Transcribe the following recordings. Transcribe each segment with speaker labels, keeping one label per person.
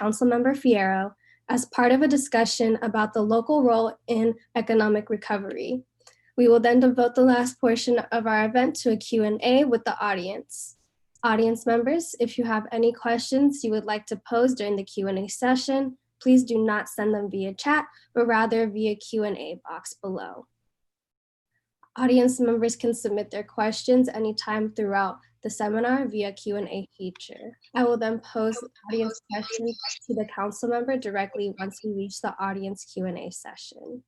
Speaker 1: Councilmember Fierro, as part of a discussion about the local role in economic recovery. We will then devote the last portion of our event to a Q&A with the audience. Audience members, if you have any questions you would like to pose during the Q&A session, please do not send them via chat, but rather via Q&A box below. Audience members can submit their questions anytime throughout the seminar via Q&A feature. I will then pose audience questions to the council member directly once we reach the audience Q&A session.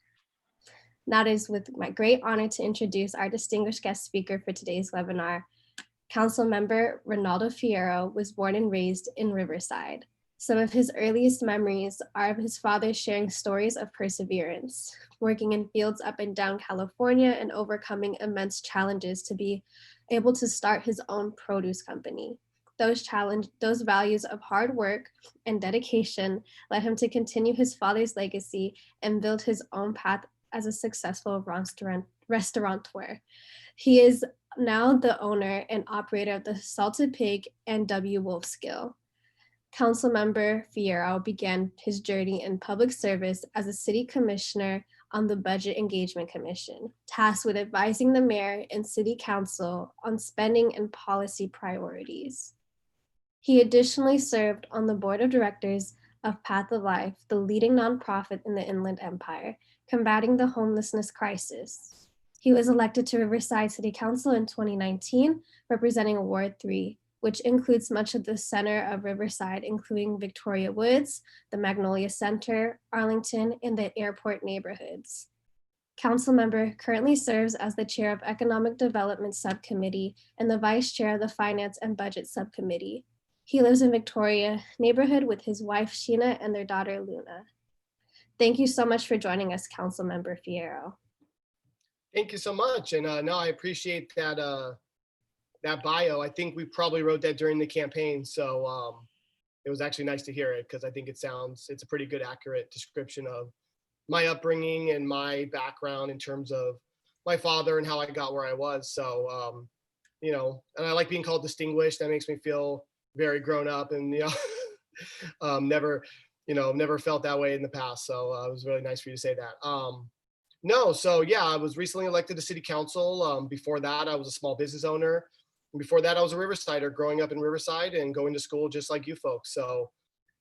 Speaker 1: Now it is with my great honor to introduce our distinguished guest speaker for today's webinar. Councilmember Ronaldo Fierro was born and raised in Riverside. Some of his earliest memories are of his father sharing stories of perseverance, working in fields up and down California and overcoming immense challenges to be able to start his own produce company. Those values of hard work and dedication led him to continue his father's legacy and build his own path as a successful restaurateur. He is now the owner and operator of the Salted Pig and W. Wolfskill. Councilmember Fierro began his journey in public service as a city commissioner on the Budget Engagement Commission, tasked with advising the mayor and city council on spending and policy priorities. He additionally served on the board of directors of Path of Life, the leading nonprofit in the Inland Empire, combating the homelessness crisis. He was elected to Riverside City Council in 2019, representing Ward 3, which includes much of the center of Riverside, including Victoria Woods, the Magnolia Center, Arlington, and the airport neighborhoods. Councilmember currently serves as the chair of Economic Development Subcommittee and the vice chair of the Finance and Budget Subcommittee. He lives in Victoria neighborhood with his wife, Sheena, and their daughter, Luna. Thank you so much for joining us, Councilmember Fierro.
Speaker 2: Thank you so much. And no, I appreciate that that bio. I think we probably wrote that during the campaign. So it was actually nice to hear it because I think it's a pretty good, accurate description of my upbringing and my background in terms of my father and how I got where I was. So, you know, and I like being called distinguished. That makes me feel very grown up and, you know, never felt that way in the past. So it was really nice for you to say that. No, so yeah, I was recently elected to city council. Before that, I was a small business owner. And before that, I was a Riversider growing up in Riverside and going to school just like you folks. So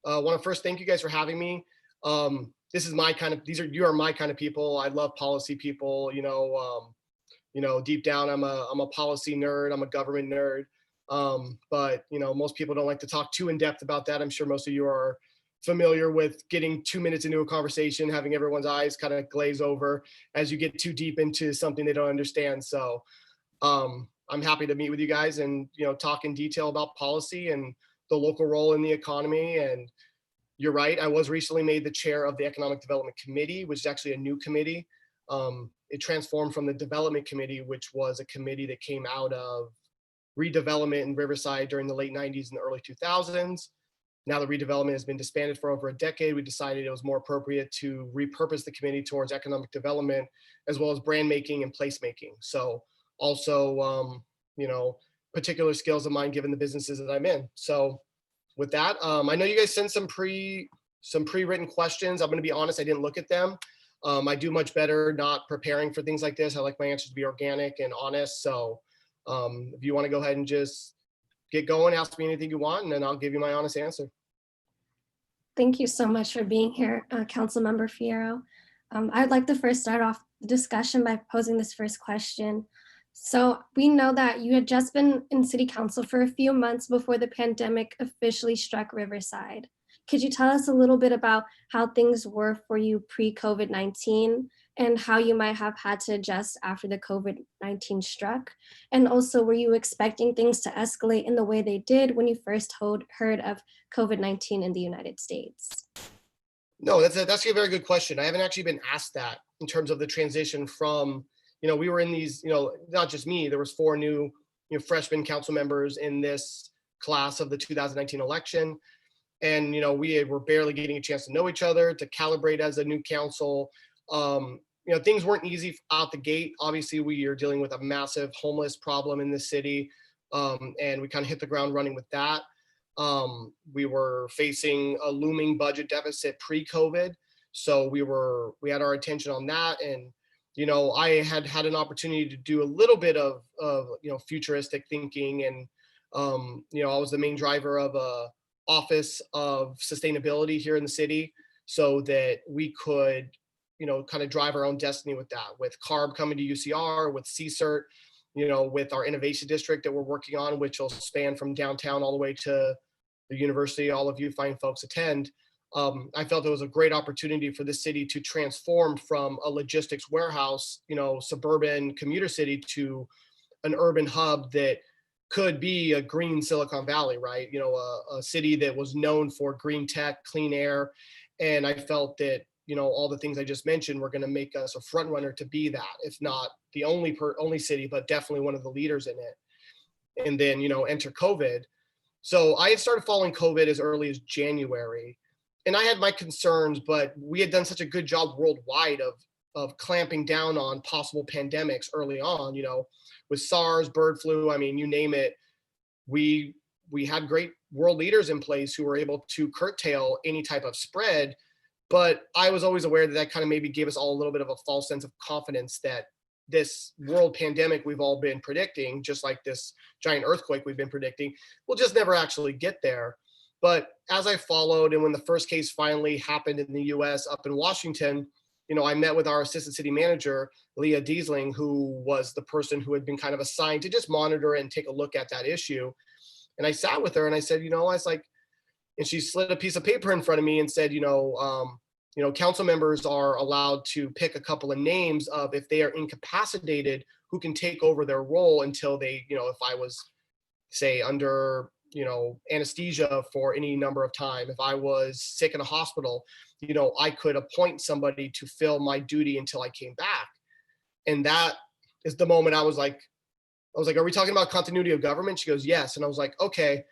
Speaker 2: I want to first thank you guys for having me. You are my kind of people. I love policy people, you know, deep down, I'm a policy nerd. I'm a government nerd. But, you know, most people don't like to talk too in depth about that. I'm sure most of you are familiar with getting 2 minutes into a conversation, having everyone's eyes kind of glaze over as you get too deep into something they don't understand. So I'm happy to meet with you guys and, you know, talk in detail about policy and the local role in the economy. And you're right, I was recently made the chair of the Economic Development Committee, which is actually a new committee. It transformed from the Development Committee, which was a committee that came out of redevelopment in Riverside during the late 90s and the early 2000s. Now the redevelopment has been disbanded for over a decade. We decided it was more appropriate to repurpose the committee towards economic development, as well as brand making and placemaking. So also, you know, particular skills of mine given the businesses that I'm in. So with that, I know you guys sent some pre-written questions. I'm going to be honest, I didn't look at them. I do much better not preparing for things like this. I like my answers to be organic and honest. So if you want to go ahead and just get going, ask me anything you want, and then I'll give you my honest answer.
Speaker 1: Thank you so much for being here, Councilmember Fierro. I'd like to first start off the discussion by posing this first question. So we know that you had just been in city council for a few months before the pandemic officially struck Riverside. Could you tell us a little bit about how things were for you pre-COVID-19 and how you might have had to adjust after the COVID-19 struck? And also, were you expecting things to escalate in the way they did when you first heard of COVID-19 in the United States?
Speaker 2: No, that's actually a very good question. I haven't actually been asked that in terms of the transition from, you know, we were in these, you know, not just me, there was 4 new, you know, freshman council members in this class of the 2019 election. And, you know, we were barely getting a chance to know each other, to calibrate as a new council. You know, things weren't easy out the gate. Obviously, we are dealing with a massive homeless problem in the city. And we kind of hit the ground running with that. We were facing a looming budget deficit pre-COVID. So we had our attention on that. And, I had an opportunity to do a little bit of futuristic thinking. And, I was the main driver of a office of sustainability here in the city so that we could, kind of drive our own destiny with that, with CARB coming to UCR, with CSERT, with our innovation district that we're working on, which will span from downtown all the way to the university. All of you fine folks attend. I felt it was a great opportunity for the city to transform from a logistics warehouse, suburban commuter city to an urban hub that could be a green Silicon Valley, right? A city that was known for green tech, clean air. And I felt that, all the things I just mentioned were going to make us a front runner to be that, if not the only city, but definitely one of the leaders in it. And then, enter COVID. So I had started following COVID as early as January, and I had my concerns, but we had done such a good job worldwide of clamping down on possible pandemics early on, with SARS, bird flu, I mean, you name it. We had great world leaders in place who were able to curtail any type of spread. But I was always aware that kind of maybe gave us all a little bit of a false sense of confidence that this world pandemic we've all been predicting, just like this giant earthquake we've been predicting, will just never actually get there. But as I followed, and when the first case finally happened in the US up in Washington, I met with our assistant city manager, Leah Diesling, who was the person who had been kind of assigned to just monitor and take a look at that issue. And I sat with her and I said, I was like, and she slid a piece of paper in front of me and said, council members are allowed to pick a couple of names of, if they are incapacitated, who can take over their role until they, if I was, say, under, anesthesia for any number of time, if I was sick in a hospital, I could appoint somebody to fill my duty until I came back. And that is the moment I was like, are we talking about continuity of government? She goes, yes. And I was like, okay,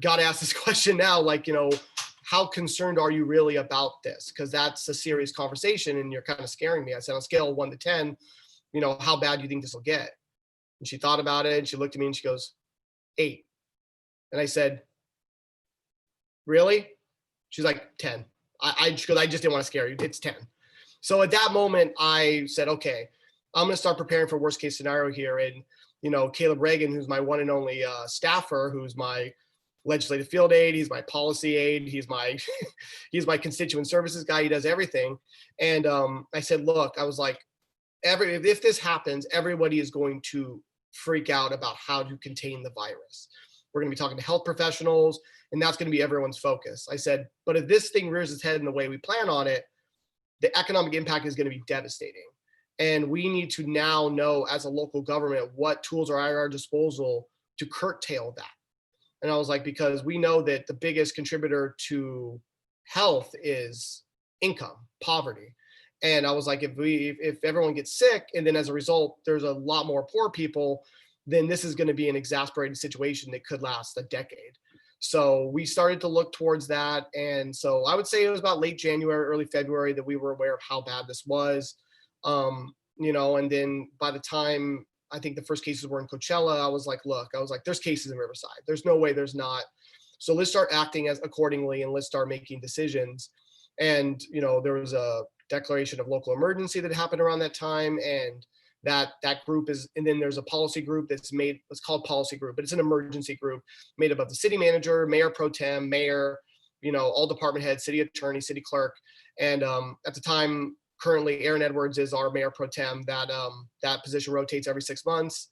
Speaker 2: got to ask this question now. Like, how concerned are you really about this? Because that's a serious conversation and you're kind of scaring me. I said, on a scale of 1 to 10, how bad do you think this will get? And she thought about it and she looked at me and she goes, 8. And I said, really? She's like, 10. I just didn't want to scare you. It's 10. So at that moment, I said, okay, I'm going to start preparing for worst case scenario here. And, Caleb Reagan, who's my one and only staffer, who's my legislative field aide, he's my policy aide, he's my he's my constituent services guy, he does everything. And I said, look, I was like, if this happens, everybody is going to freak out about how to contain the virus. We're going to be talking to health professionals, and that's going to be everyone's focus. I said, but if this thing rears its head in the way we plan on it, the economic impact is going to be devastating. And we need to now know, as a local government, what tools are at our disposal to curtail that. And I was like, because we know that the biggest contributor to health is income, poverty. And I was like, if everyone gets sick, and then as a result, there's a lot more poor people, then this is going to be an exasperating situation that could last a decade. So we started to look towards that. And so I would say it was about late January, early February that we were aware of how bad this was. And then by the time I think the first cases were in Coachella, I was like, there's cases in Riverside. There's no way there's not. So let's start acting as accordingly and let's start making decisions. And, there was a declaration of local emergency that happened around that time. And that group is, and then there's a policy group it's called policy group, but it's an emergency group made up of the city manager, mayor pro tem, mayor, all department heads, city attorney, city clerk. And at the time, currently Erin Edwards is our mayor pro tem. That position rotates every 6 months.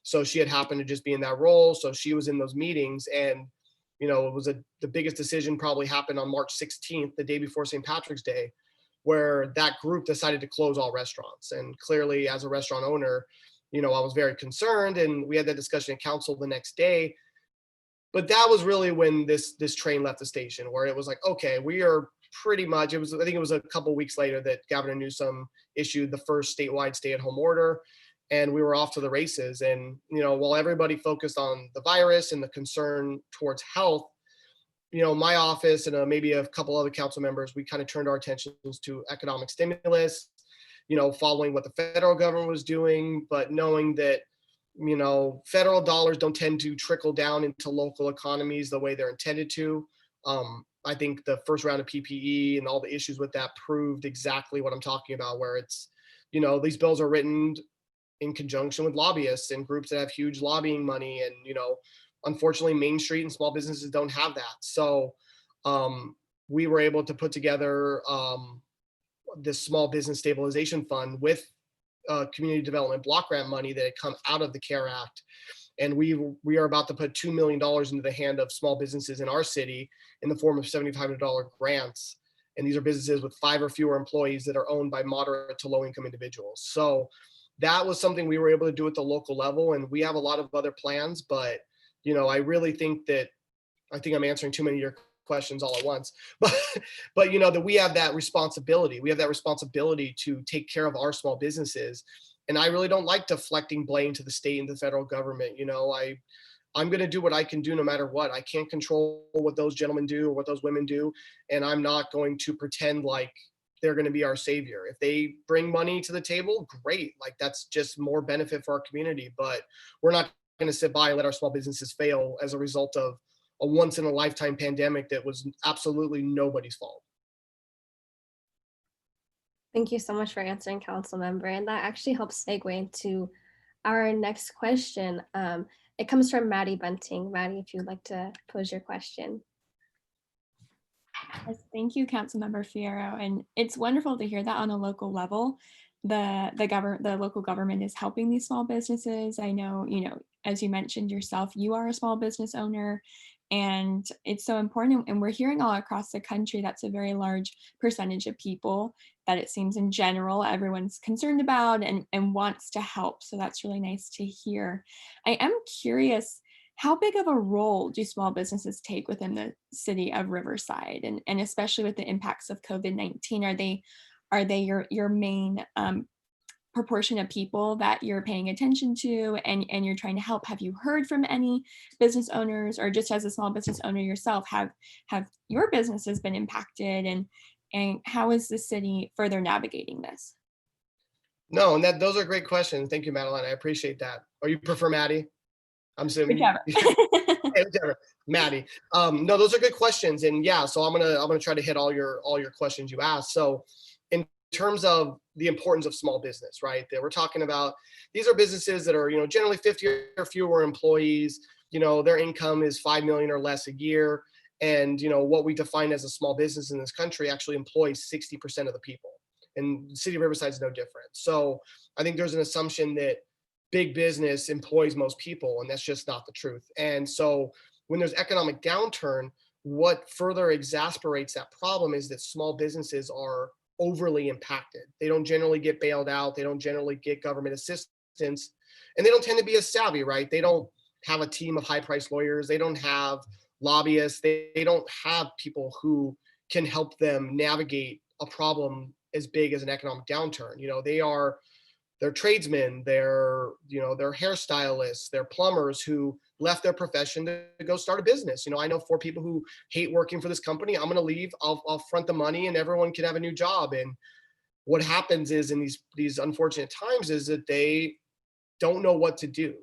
Speaker 2: So she had happened to just be in that role. So she was in those meetings, and, it was the biggest decision probably happened on March 16th, the day before St. Patrick's Day, where that group decided to close all restaurants. And clearly, as a restaurant owner, I was very concerned, and we had that discussion in council the next day. But that was really when this train left the station, where it was like, okay, we are pretty much, I think it was a couple of weeks later that Governor Newsom issued the first statewide stay-at-home order, and we were off to the races. And, while everybody focused on the virus and the concern towards health, my office and maybe a couple other council members, we kind of turned our attentions to economic stimulus, following what the federal government was doing, but knowing that, federal dollars don't tend to trickle down into local economies the way they're intended to. I think the first round of PPE and all the issues with that proved exactly what I'm talking about, where it's, these bills are written in conjunction with lobbyists and groups that have huge lobbying money. And, unfortunately, Main Street and small businesses don't have that. So we were able to put together this small business stabilization fund with community development block grant money that had come out of the CARE Act. And we are about to put $2 million into the hand of small businesses in our city in the form of $7,500 grants. And these are businesses with 5 or fewer employees that are owned by moderate to low income individuals. So that was something we were able to do at the local level. And we have a lot of other plans, but, I really think I'm answering too many of your questions all at once, but that we have that responsibility. We have that responsibility to take care of our small businesses. And I really don't like deflecting blame to the state and the federal government. I'm going to do what I can do no matter what. I can't control what those gentlemen do or what those women do. And I'm not going to pretend like they're going to be our savior. If they bring money to the table, great. Like, that's just more benefit for our community, but we're not going to sit by and let our small businesses fail as a result of a once in a lifetime pandemic that was absolutely nobody's fault.
Speaker 1: Thank you so much for answering, Councilmember. And that actually helps segue into our next question. It comes from Maddie Bunting. Maddie, if you'd like to pose your question.
Speaker 3: Yes, thank you, Councilmember Fierro. And it's wonderful to hear that on a local level, the local government is helping these small businesses. I know, as you mentioned yourself, you are a small business owner, and it's so important. And we're hearing all across the country that's a very large percentage of people that it seems in general everyone's concerned about and wants to help. So that's really nice to hear. I am curious, how big of a role do small businesses take within the city of Riverside, and especially with the impacts of COVID-19? Are they your main proportion of people that you're paying attention to and you're trying to help? Have you heard from any business owners, or just as a small business owner yourself, have your businesses been impacted, and how is the city further navigating this?
Speaker 2: No, and those are great questions. Thank you, Madeline. I appreciate that. Or you prefer Maddie? I'm assuming.
Speaker 3: Whichever.
Speaker 2: Whichever. Maddie. No, those are good questions. And yeah, so I'm gonna try to hit all your questions you asked. So in terms of the importance of small business, right? That we're talking about, these are businesses that are, generally 50 or fewer employees. Their income is 5 million or less a year. And what we define as a small business in this country actually employs 60% of the people. And the city of Riverside is no different. So I think there's an assumption that big business employs most people, and that's just not the truth. And so when there's economic downturn, what further exasperates that problem is that small businesses are overly impacted. They don't generally get bailed out. They don't generally get government assistance, and they don't tend to be as savvy, right? They don't have a team of high-priced lawyers. They don't have lobbyists. They don't have people who can help them navigate a problem as big as an economic downturn. They're tradesmen, they're hairstylists, they're plumbers who left their profession to go start a business. I know 4 people who hate working for this company. I'm going to leave. I'll front the money, and everyone can have a new job. And what happens is, in these unfortunate times, is that they don't know what to do.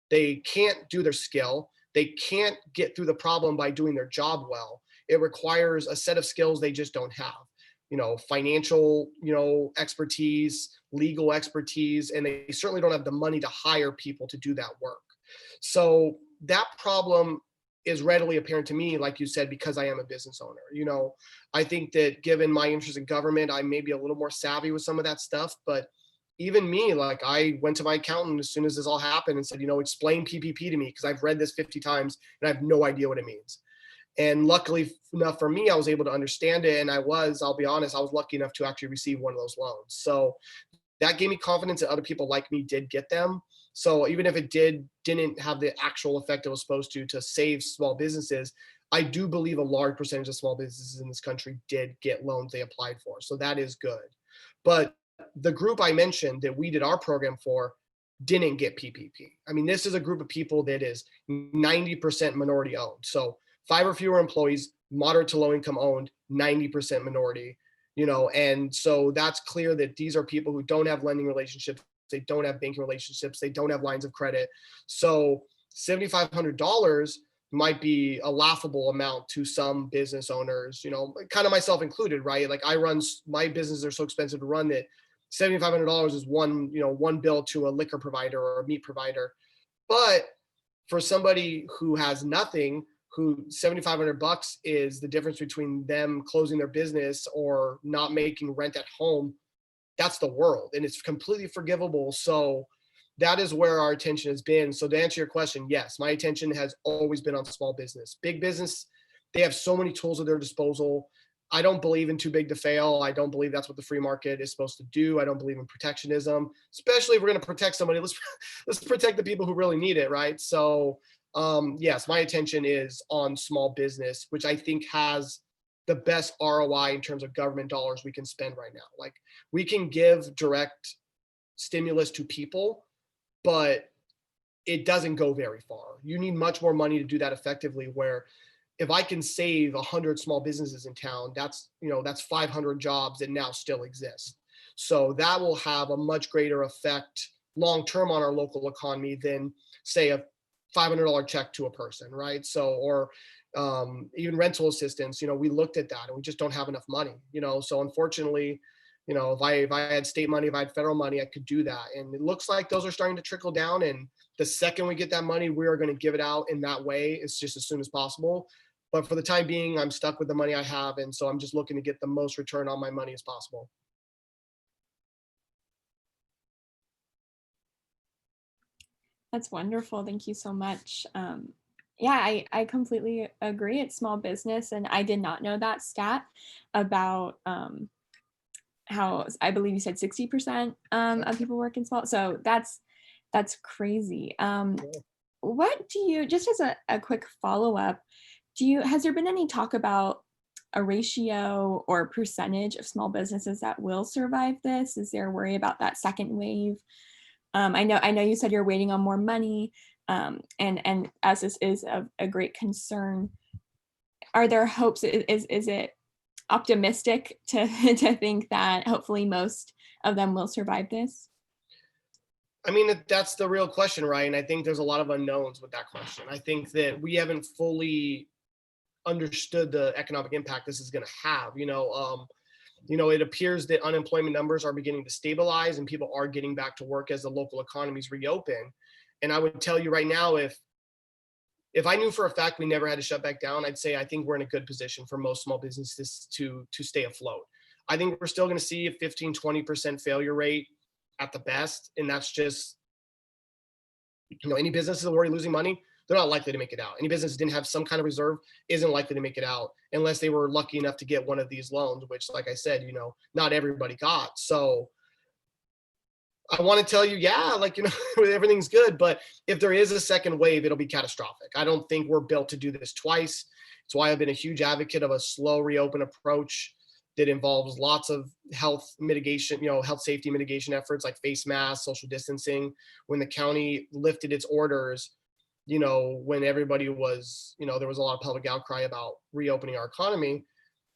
Speaker 2: They can't do their skill. They can't get through the problem by doing their job well. It requires a set of skills they just don't have. Financial, expertise, legal expertise, and they certainly don't have the money to hire people to do that work. So that problem is readily apparent to me, like you said, because I am a business owner. I think that given my interest in government, I may be a little more savvy with some of that stuff, but even me, like, I went to my accountant as soon as this all happened and said, explain PPP to me, because I've read this 50 times and I have no idea what it means. And luckily enough for me, I was able to understand it. And I'll be honest, I was lucky enough to actually receive one of those loans. So that gave me confidence that other people like me did get them. So even if it didn't have the actual effect it was supposed to save small businesses, I do believe a large percentage of small businesses in this country did get loans they applied for. So that is good. But the group I mentioned that we did our program for didn't get PPP. I mean, this is a group of people that is 90% minority owned. So 5 or fewer employees, moderate to low income owned, 90% minority, and so that's clear that these are people who don't have lending relationships. they don't have banking relationships, they don't have lines of credit. So $7,500 might be a laughable amount to some business owners, kind of myself included, right? Like my businesses are so expensive to run that $7,500 is one bill to a liquor provider or a meat provider. But for somebody who has nothing, who $7,500 is the difference between them closing their business or not making rent at home, that's the world, and it's completely forgivable. So that is where our attention has been. So to answer your question, yes, my attention has always been on small business. Big business, they have so many tools at their disposal. I don't believe in too big to fail. I don't believe that's what the free market is supposed to do. I don't believe in protectionism, especially if we're going to protect somebody. Let's protect the people who really need it, right? So yes, my attention is on small business, which I think has the best ROI in terms of government dollars we can spend right now. Like, we can give direct stimulus to people, but it doesn't go very far. You need much more money to do that effectively, where if I can save 100 small businesses in town, that's 500 jobs that now still exist. So that will have a much greater effect long-term on our local economy than, say, a $500 check to a person, right? So, or even rental assistance, we looked at that and we just don't have enough money, so unfortunately, if I had state money, if I had federal money, I could do that. And it looks like those are starting to trickle down. And the second we get that money, we are going to give it out in that way. It's just as soon as possible. But for the time being, I'm stuck with the money I have. And so I'm just looking to get the most return on my money as possible.
Speaker 3: That's wonderful. Thank you so much. Yeah, I completely agree. It's small business. And I did not know that stat about how, I believe you said 60% of people work in small. So that's crazy. What do you, just as a quick follow-up, has there been any talk about a ratio or percentage of small businesses that will survive this? Is there a worry about that second wave? I know you said you're waiting on more money, and as this is a great concern, are there hopes? Is it optimistic to think that hopefully most of them will survive this?
Speaker 2: I mean, that's the real question, right? And I think there's a lot of unknowns with that question. I think that we haven't fully understood the economic impact this is going to have. It appears that unemployment numbers are beginning to stabilize and people are getting back to work as the local economies reopen. And I would tell you right now, if I knew for a fact we never had to shut back down, I'd say I think we're in a good position for most small businesses to stay afloat. I think we're still going to see a 15-20% failure rate at the best. And that's just, any businesses that are already losing money, they're not likely to make it out. Any business that didn't have some kind of reserve isn't likely to make it out unless they were lucky enough to get one of these loans, which, like I said, not everybody got. So I want to tell you, yeah, everything's good. But if there is a second wave, it'll be catastrophic. I don't think we're built to do this twice. It's why I've been a huge advocate of a slow reopen approach that involves lots of health mitigation, health safety mitigation efforts like face masks, social distancing. When the county lifted its orders, when everybody was, there was a lot of public outcry about reopening our economy.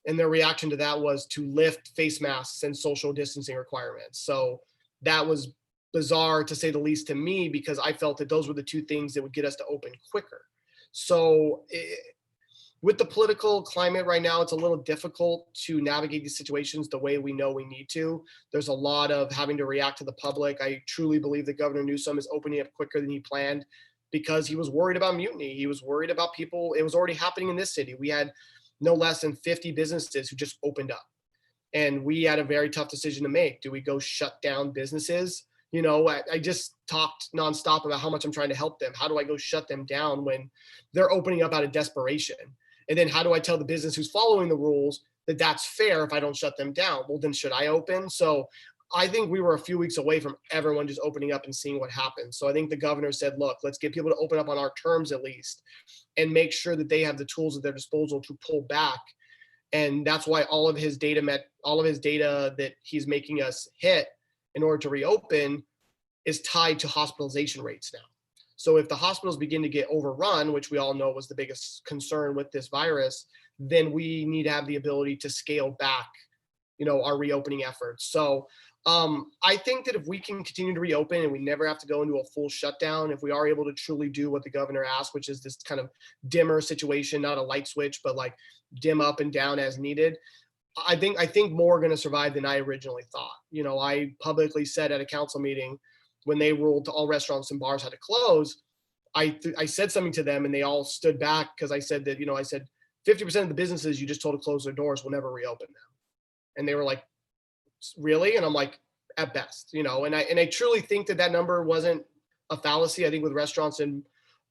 Speaker 2: And their reaction to that was to lift face masks and social distancing requirements. So that was bizarre, to say the least, to me, because I felt that those were the two things that would get us to open quicker. So with the political climate right now, it's a little difficult to navigate these situations the way we know we need to. There's a lot of having to react to the public. I truly believe that Governor Newsom is opening up quicker than he planned because he was worried about mutiny. He was worried about people. It was already happening in this city. We had no less than 50 businesses who just opened up. And we had a very tough decision to make. Do we go shut down businesses? I just talked nonstop about how much I'm trying to help them. How do I go shut them down when they're opening up out of desperation? And then how do I tell the business who's following the rules that that's fair if I don't shut them down? Well, then should I open? So I think we were a few weeks away from everyone just opening up and seeing what happens. So I think the governor said, look, let's get people to open up on our terms at least and make sure that they have the tools at their disposal to pull back. And that's why all of his data that he's making us hit in order to reopen is tied to hospitalization rates now. So if the hospitals begin to get overrun, which we all know was the biggest concern with this virus, then we need to have the ability to scale back, our reopening efforts. So I think that if we can continue to reopen and we never have to go into a full shutdown, if we are able to truly do what the governor asked, which is this kind of dimmer situation, not a light switch, but like dim up and down as needed, I think more are going to survive than I originally thought. I publicly said at a council meeting when they ruled all restaurants and bars had to close, I said something to them and they all stood back because I said that, I said 50% of the businesses you just told to close their doors will never reopen them. And they were like, really? And I'm like, at best, and I truly think that number wasn't a fallacy. I think with restaurants and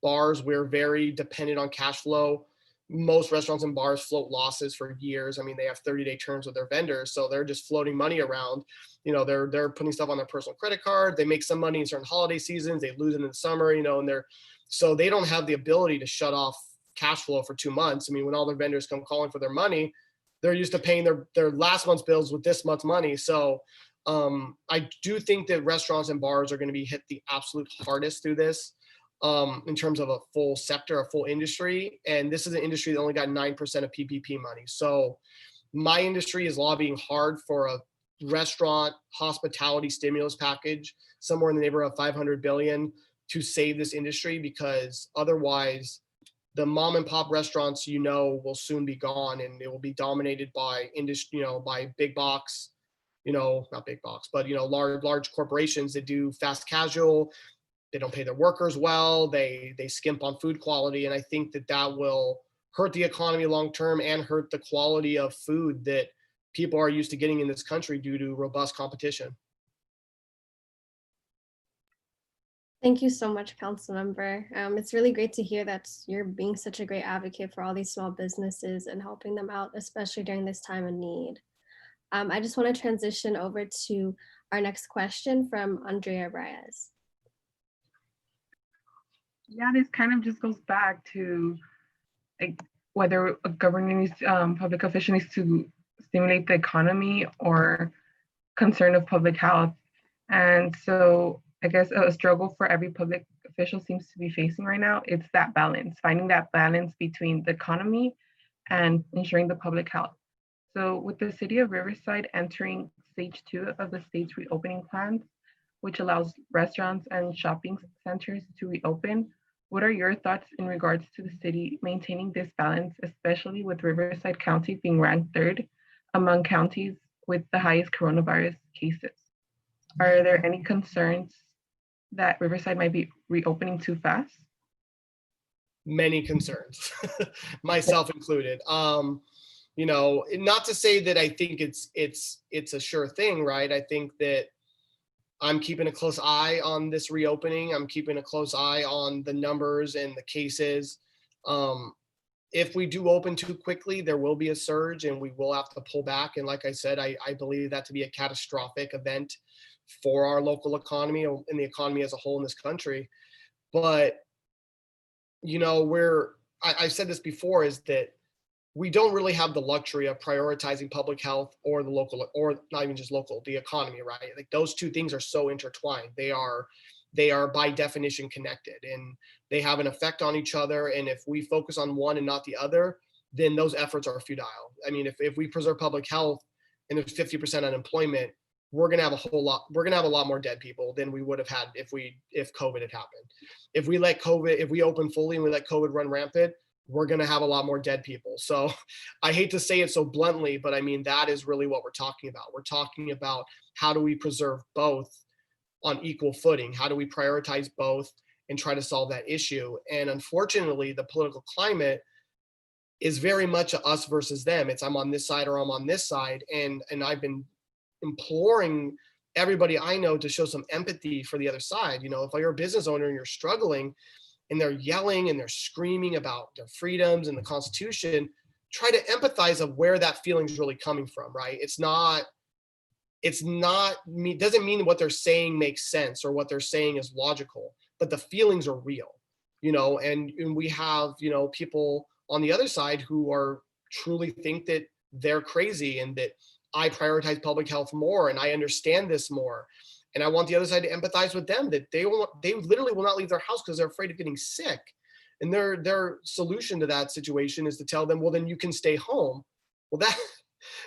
Speaker 2: bars, we're very dependent on cash flow. Most restaurants and bars float losses for years. I mean, they have 30-day terms with their vendors, so they're just floating money around. They're putting stuff on their personal credit card. They make some money in certain holiday seasons. They lose it in the summer, and so they don't have the ability to shut off cash flow for 2 months. I mean, when all their vendors come calling for their money, they're used to paying their last month's bills with this month's money. So I do think that restaurants and bars are going to be hit the absolute hardest through this. In terms of a full sector, a full industry. And this is an industry that only got 9% of PPP money. So my industry is lobbying hard for a restaurant hospitality stimulus package, somewhere in the neighborhood of 500 billion to save this industry, because otherwise the mom and pop restaurants, will soon be gone, and it will be dominated by industry, by big box, not big box, but, large corporations that do fast casual. They don't pay their workers well. They skimp on food quality. And I think that will hurt the economy long-term and hurt the quality of food that people are used to getting in this country due to robust competition.
Speaker 1: Thank you so much, Councilmember. It's really great to hear that you're being such a great advocate for all these small businesses and helping them out, especially during this time of need. I just want to transition over to our next question from Andrea Reyes.
Speaker 4: Yeah, this kind of just goes back to like whether a government public official needs to stimulate the economy or concern of public health. And so I guess a struggle for every public official seems to be facing right now. It's that balance, finding that balance between the economy and ensuring the public health. So with the City of Riverside entering stage 2 of the state's reopening plans, which allows restaurants and shopping centers to reopen, what are your thoughts in regards to the city maintaining this balance, especially with Riverside County being ranked 3rd among counties with the highest coronavirus cases? Are there any concerns that Riverside might be reopening too fast?
Speaker 2: Many concerns, myself included. Not to say that I think it's a sure thing, right? I think that I'm keeping a close eye on this reopening. I'm keeping a close eye on the numbers and the cases. If we do open too quickly, there will be a surge and we will have to pull back. And like I said, I believe that to be a catastrophic event for our local economy and the economy as a whole in this country. But, I've said this before, is that we don't really have the luxury of prioritizing public health or the local, or not even just local, the economy, right? Like those two things are so intertwined. They are by definition connected, and they have an effect on each other. And if we focus on one and not the other, then those efforts are futile. I mean, if we preserve public health and there's 50% unemployment, we're going to have a lot more dead people than we would have had if COVID had happened. If we open fully and we let COVID run rampant, we're going to have a lot more dead people. So I hate to say it so bluntly, but I mean, that is really what we're talking about. We're talking about how do we preserve both on equal footing? How do we prioritize both and try to solve that issue? And unfortunately, the political climate is very much a us versus them. It's I'm on this side or I'm on this side. And I've been imploring everybody I know to show some empathy for the other side. If you're a business owner and you're struggling, and they're yelling and they're screaming about their freedoms and the Constitution, try to empathize of where that feeling is really coming from, right? Doesn't mean what they're saying makes sense or what they're saying is logical, but the feelings are real, and we have, people on the other side who are truly think that they're crazy and that I prioritize public health more and I understand this more. And I want the other side to empathize with them, that they literally will not leave their house because they're afraid of getting sick. And their solution to that situation is to tell them, well, then you can stay home. Well,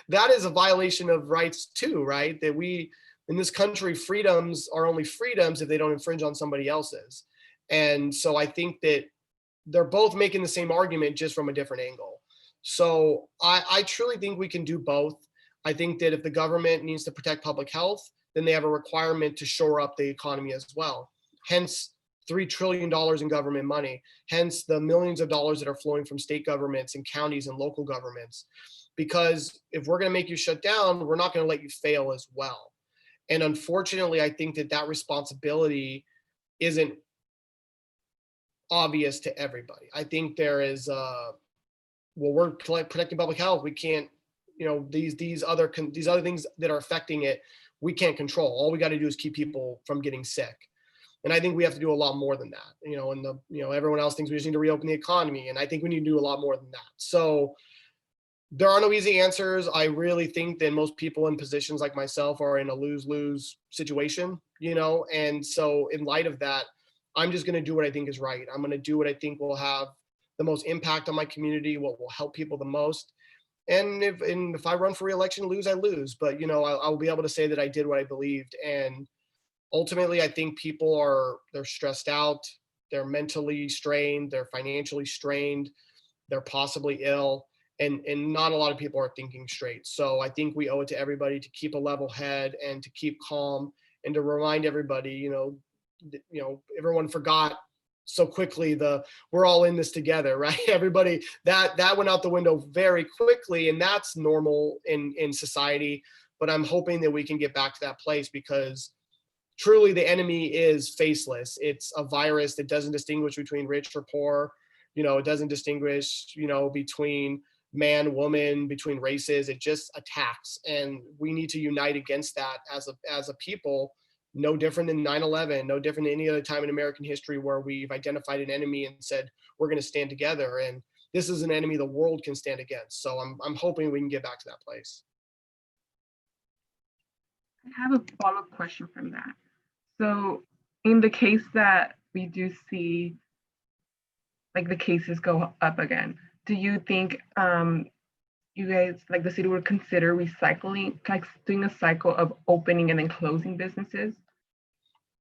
Speaker 2: that is a violation of rights too, right? That we, in this country, freedoms are only freedoms if they don't infringe on somebody else's. And so I think that they're both making the same argument just from a different angle. So I truly think we can do both. I think that if the government needs to protect public health, then they have a requirement to shore up the economy as well. Hence, $3 trillion in government money. Hence, the millions of dollars that are flowing from state governments and counties and local governments. Because if we're going to make you shut down, we're not going to let you fail as well. And unfortunately, I think that that responsibility isn't obvious to everybody. I think there is, well, we're protecting public health. We can't, you know, these other things that are affecting it, we can't control. All we got to do is keep people from getting sick. And I think we have to do a lot more than that, you know, and everyone else thinks we just need to reopen the economy. And I think we need to do a lot more than that. So there are no easy answers. I really think that most people in positions like myself are in a lose-lose situation, you know? And so in light of that, I'm just going to do what I think is right. I'm going to do what I think will have the most impact on my community, what will help people the most. And if I run for re-election, lose, I lose. But, you know, I'll be able to say that I did what I believed. And ultimately, I think people they're stressed out, they're mentally strained, they're financially strained, they're possibly ill, and not a lot of people are thinking straight. So I think we owe it to everybody to keep a level head and to keep calm and to remind everybody, you know, everyone forgot so quickly we're all in this together, right? Everybody, that went out the window very quickly, and that's normal in society. But I'm hoping that we can get back to that place, because truly the enemy is faceless. It's a virus that doesn't distinguish between rich or poor. You know, it doesn't distinguish, you know, between man, woman, between races. It just attacks. And we need to unite against that as a people, no different than 9/11, no different than any other time in American history where we've identified an enemy and said, we're going to stand together. And this is an enemy the world can stand against. So I'm hoping we can get back to that place.
Speaker 4: I have a follow-up question from that. So in the case that we do see like the cases go up again, do you think you guys, like the city, would consider recycling, like doing a cycle of opening and then closing businesses?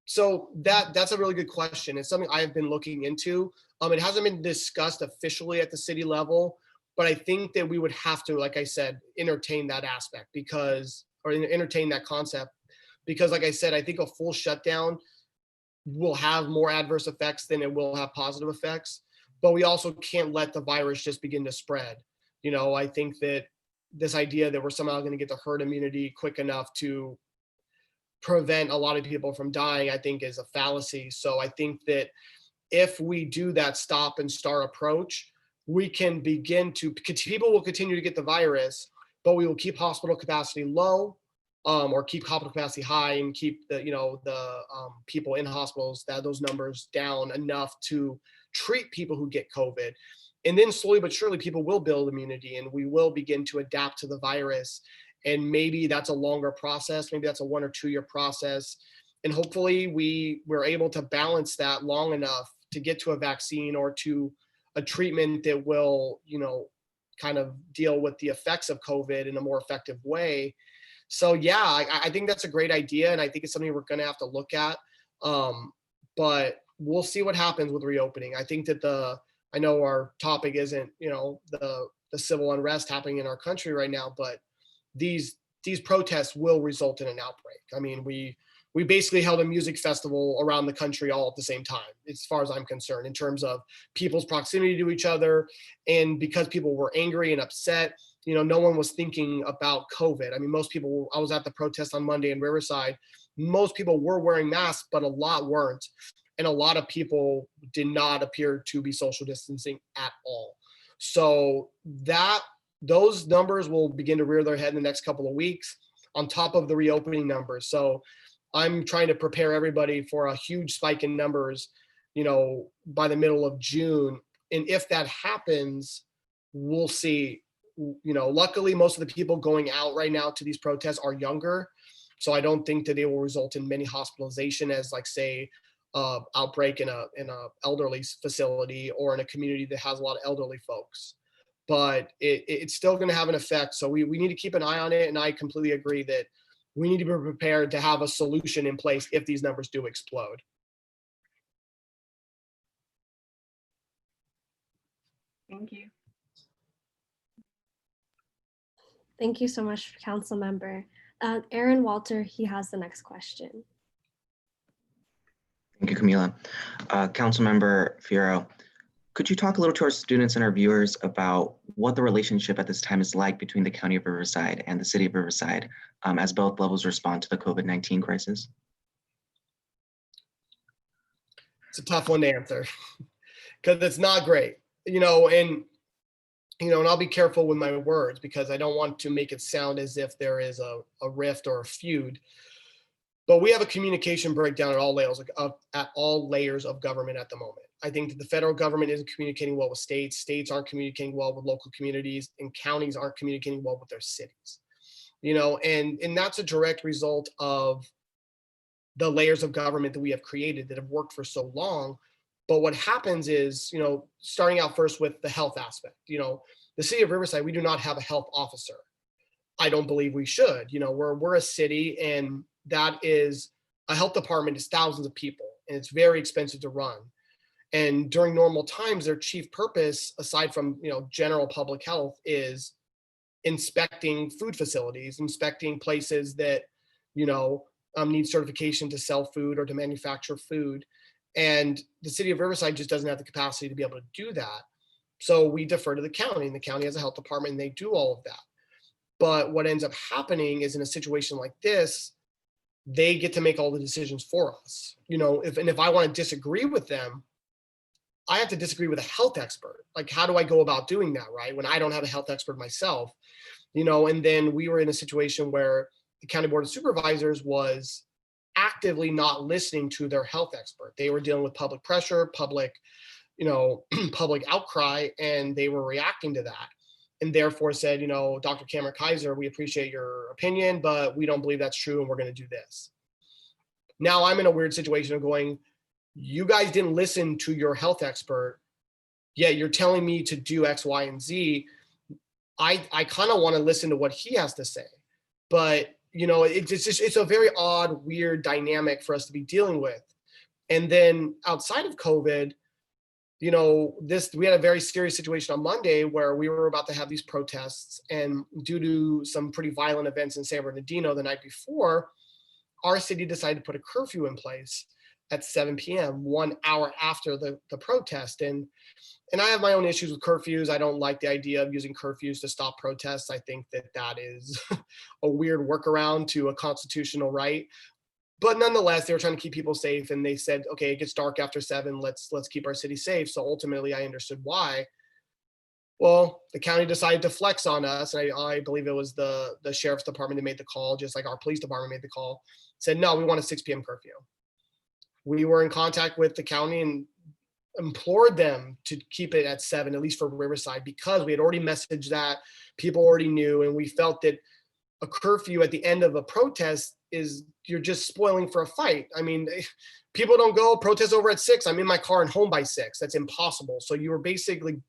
Speaker 2: So that's a really good question. It's something I've been looking into. It hasn't been discussed officially at the city level, but I think that we would have to, like I said, entertain that aspect or entertain that concept, because like I said, I think a full shutdown will have more adverse effects than it will have positive effects, but we also can't let the virus just begin to spread. You know, I think that this idea that we're somehow going to get the herd immunity quick enough to prevent a lot of people from dying, I think is a fallacy. So I think that if we do that stop and start approach, we can begin to, people will continue to get the virus, but we will keep hospital capacity low, or keep hospital capacity high, and keep the people in hospitals, those numbers down enough to treat people who get COVID. And then slowly but surely people will build immunity and we will begin to adapt to the virus. And maybe that's a longer process. Maybe that's a 1 or 2 year process. And hopefully we're able to balance that long enough to get to a vaccine or to a treatment that will, you know, kind of deal with the effects of COVID in a more effective way. So yeah, I think that's a great idea. And I think it's something we're going to have to look at. But we'll see what happens with reopening. I think that I know our topic isn't, you know, the civil unrest happening in our country right now, but these protests will result in an outbreak. I mean, we basically held a music festival around the country all at the same time, as far as I'm concerned, in terms of people's proximity to each other. And because people were angry and upset, you know, no one was thinking about COVID. I mean, I was at the protest on Monday in Riverside. Most people were wearing masks, but a lot weren't. And a lot of people did not appear to be social distancing at all. So those numbers will begin to rear their head in the next couple of weeks on top of the reopening numbers. So I'm trying to prepare everybody for a huge spike in numbers, you know, by the middle of June. And if that happens, we'll see. You know, luckily, most of the people going out right now to these protests are younger. So I don't think that they will result in many hospitalization as, like, say, outbreak in a elderly facility or in a community that has a lot of elderly folks. but it's still going to have an effect. So we need to keep an eye on it. And I completely agree that we need to be prepared to have a solution in place if these numbers do explode.
Speaker 4: Thank you.
Speaker 1: Thank you so much, Council Member. Aaron Walter, he has the next question.
Speaker 5: Thank you, Camila. Councilmember Fierro, could you talk a little to our students and our viewers about what the relationship at this time is like between the County of Riverside and the City of Riverside as both levels respond to the COVID-19 crisis?
Speaker 2: It's a tough one to answer because it's not great, and I'll be careful with my words because I don't want to make it sound as if there is a rift or a feud. But we have a communication breakdown at all layers of government at the moment. I think that the federal government isn't communicating well with states. States aren't communicating well with local communities, and counties aren't communicating well with their cities. And that's a direct result of the layers of government that we have created that have worked for so long. But what happens is, starting out first with the health aspect, the City of Riverside, we do not have a health officer. I don't believe we should. We're a city, and that is a health department is thousands of people, and it's very expensive to run. And during normal times, their chief purpose, aside from general public health, is inspecting food facilities, inspecting places that need certification to sell food or to manufacture food. And the City of Riverside just doesn't have the capacity to be able to do that. So we defer to the county, and the county has a health department, and they do all of that. But what ends up happening is in a situation like this, they get to make all the decisions for us. If I want to disagree with them, I have to disagree with a health expert. Like, how do I go about doing that, right? When I don't have a health expert myself, and then we were in a situation where the County Board of Supervisors was actively not listening to their health expert. They were dealing with public pressure, public outcry, and they were reacting to that. And therefore said, Dr. Cameron Kaiser, we appreciate your opinion, but we don't believe that's true, and we're going to do this. Now I'm in a weird situation of going, you guys didn't listen to your health expert, yet you're telling me to do X, Y, and Z. I kind of want to listen to what he has to say, but it's a very odd, weird dynamic for us to be dealing with. And then outside of COVID, we had a very serious situation on Monday where we were about to have these protests, and due to some pretty violent events in San Bernardino the night before, our city decided to put a curfew in place at 7 p.m., 1 hour after the protest. And I have my own issues with curfews. I don't like the idea of using curfews to stop protests. I think that is a weird workaround to a constitutional right. But nonetheless, they were trying to keep people safe, and they said, okay, it gets dark after 7, let's keep our city safe. So ultimately I understood why. Well, the county decided to flex on us, and I believe it was the sheriff's department that made the call, just like our police department made the call, said, no, we want a 6 p.m. curfew. We were in contact with the county and implored them to keep it at 7, at least for Riverside, because we had already messaged that, people already knew, and we felt that a curfew at the end of a protest you're just spoiling for a fight. I mean, people don't go protest over at 6. I'm in my car and home by 6. That's impossible. So you were basically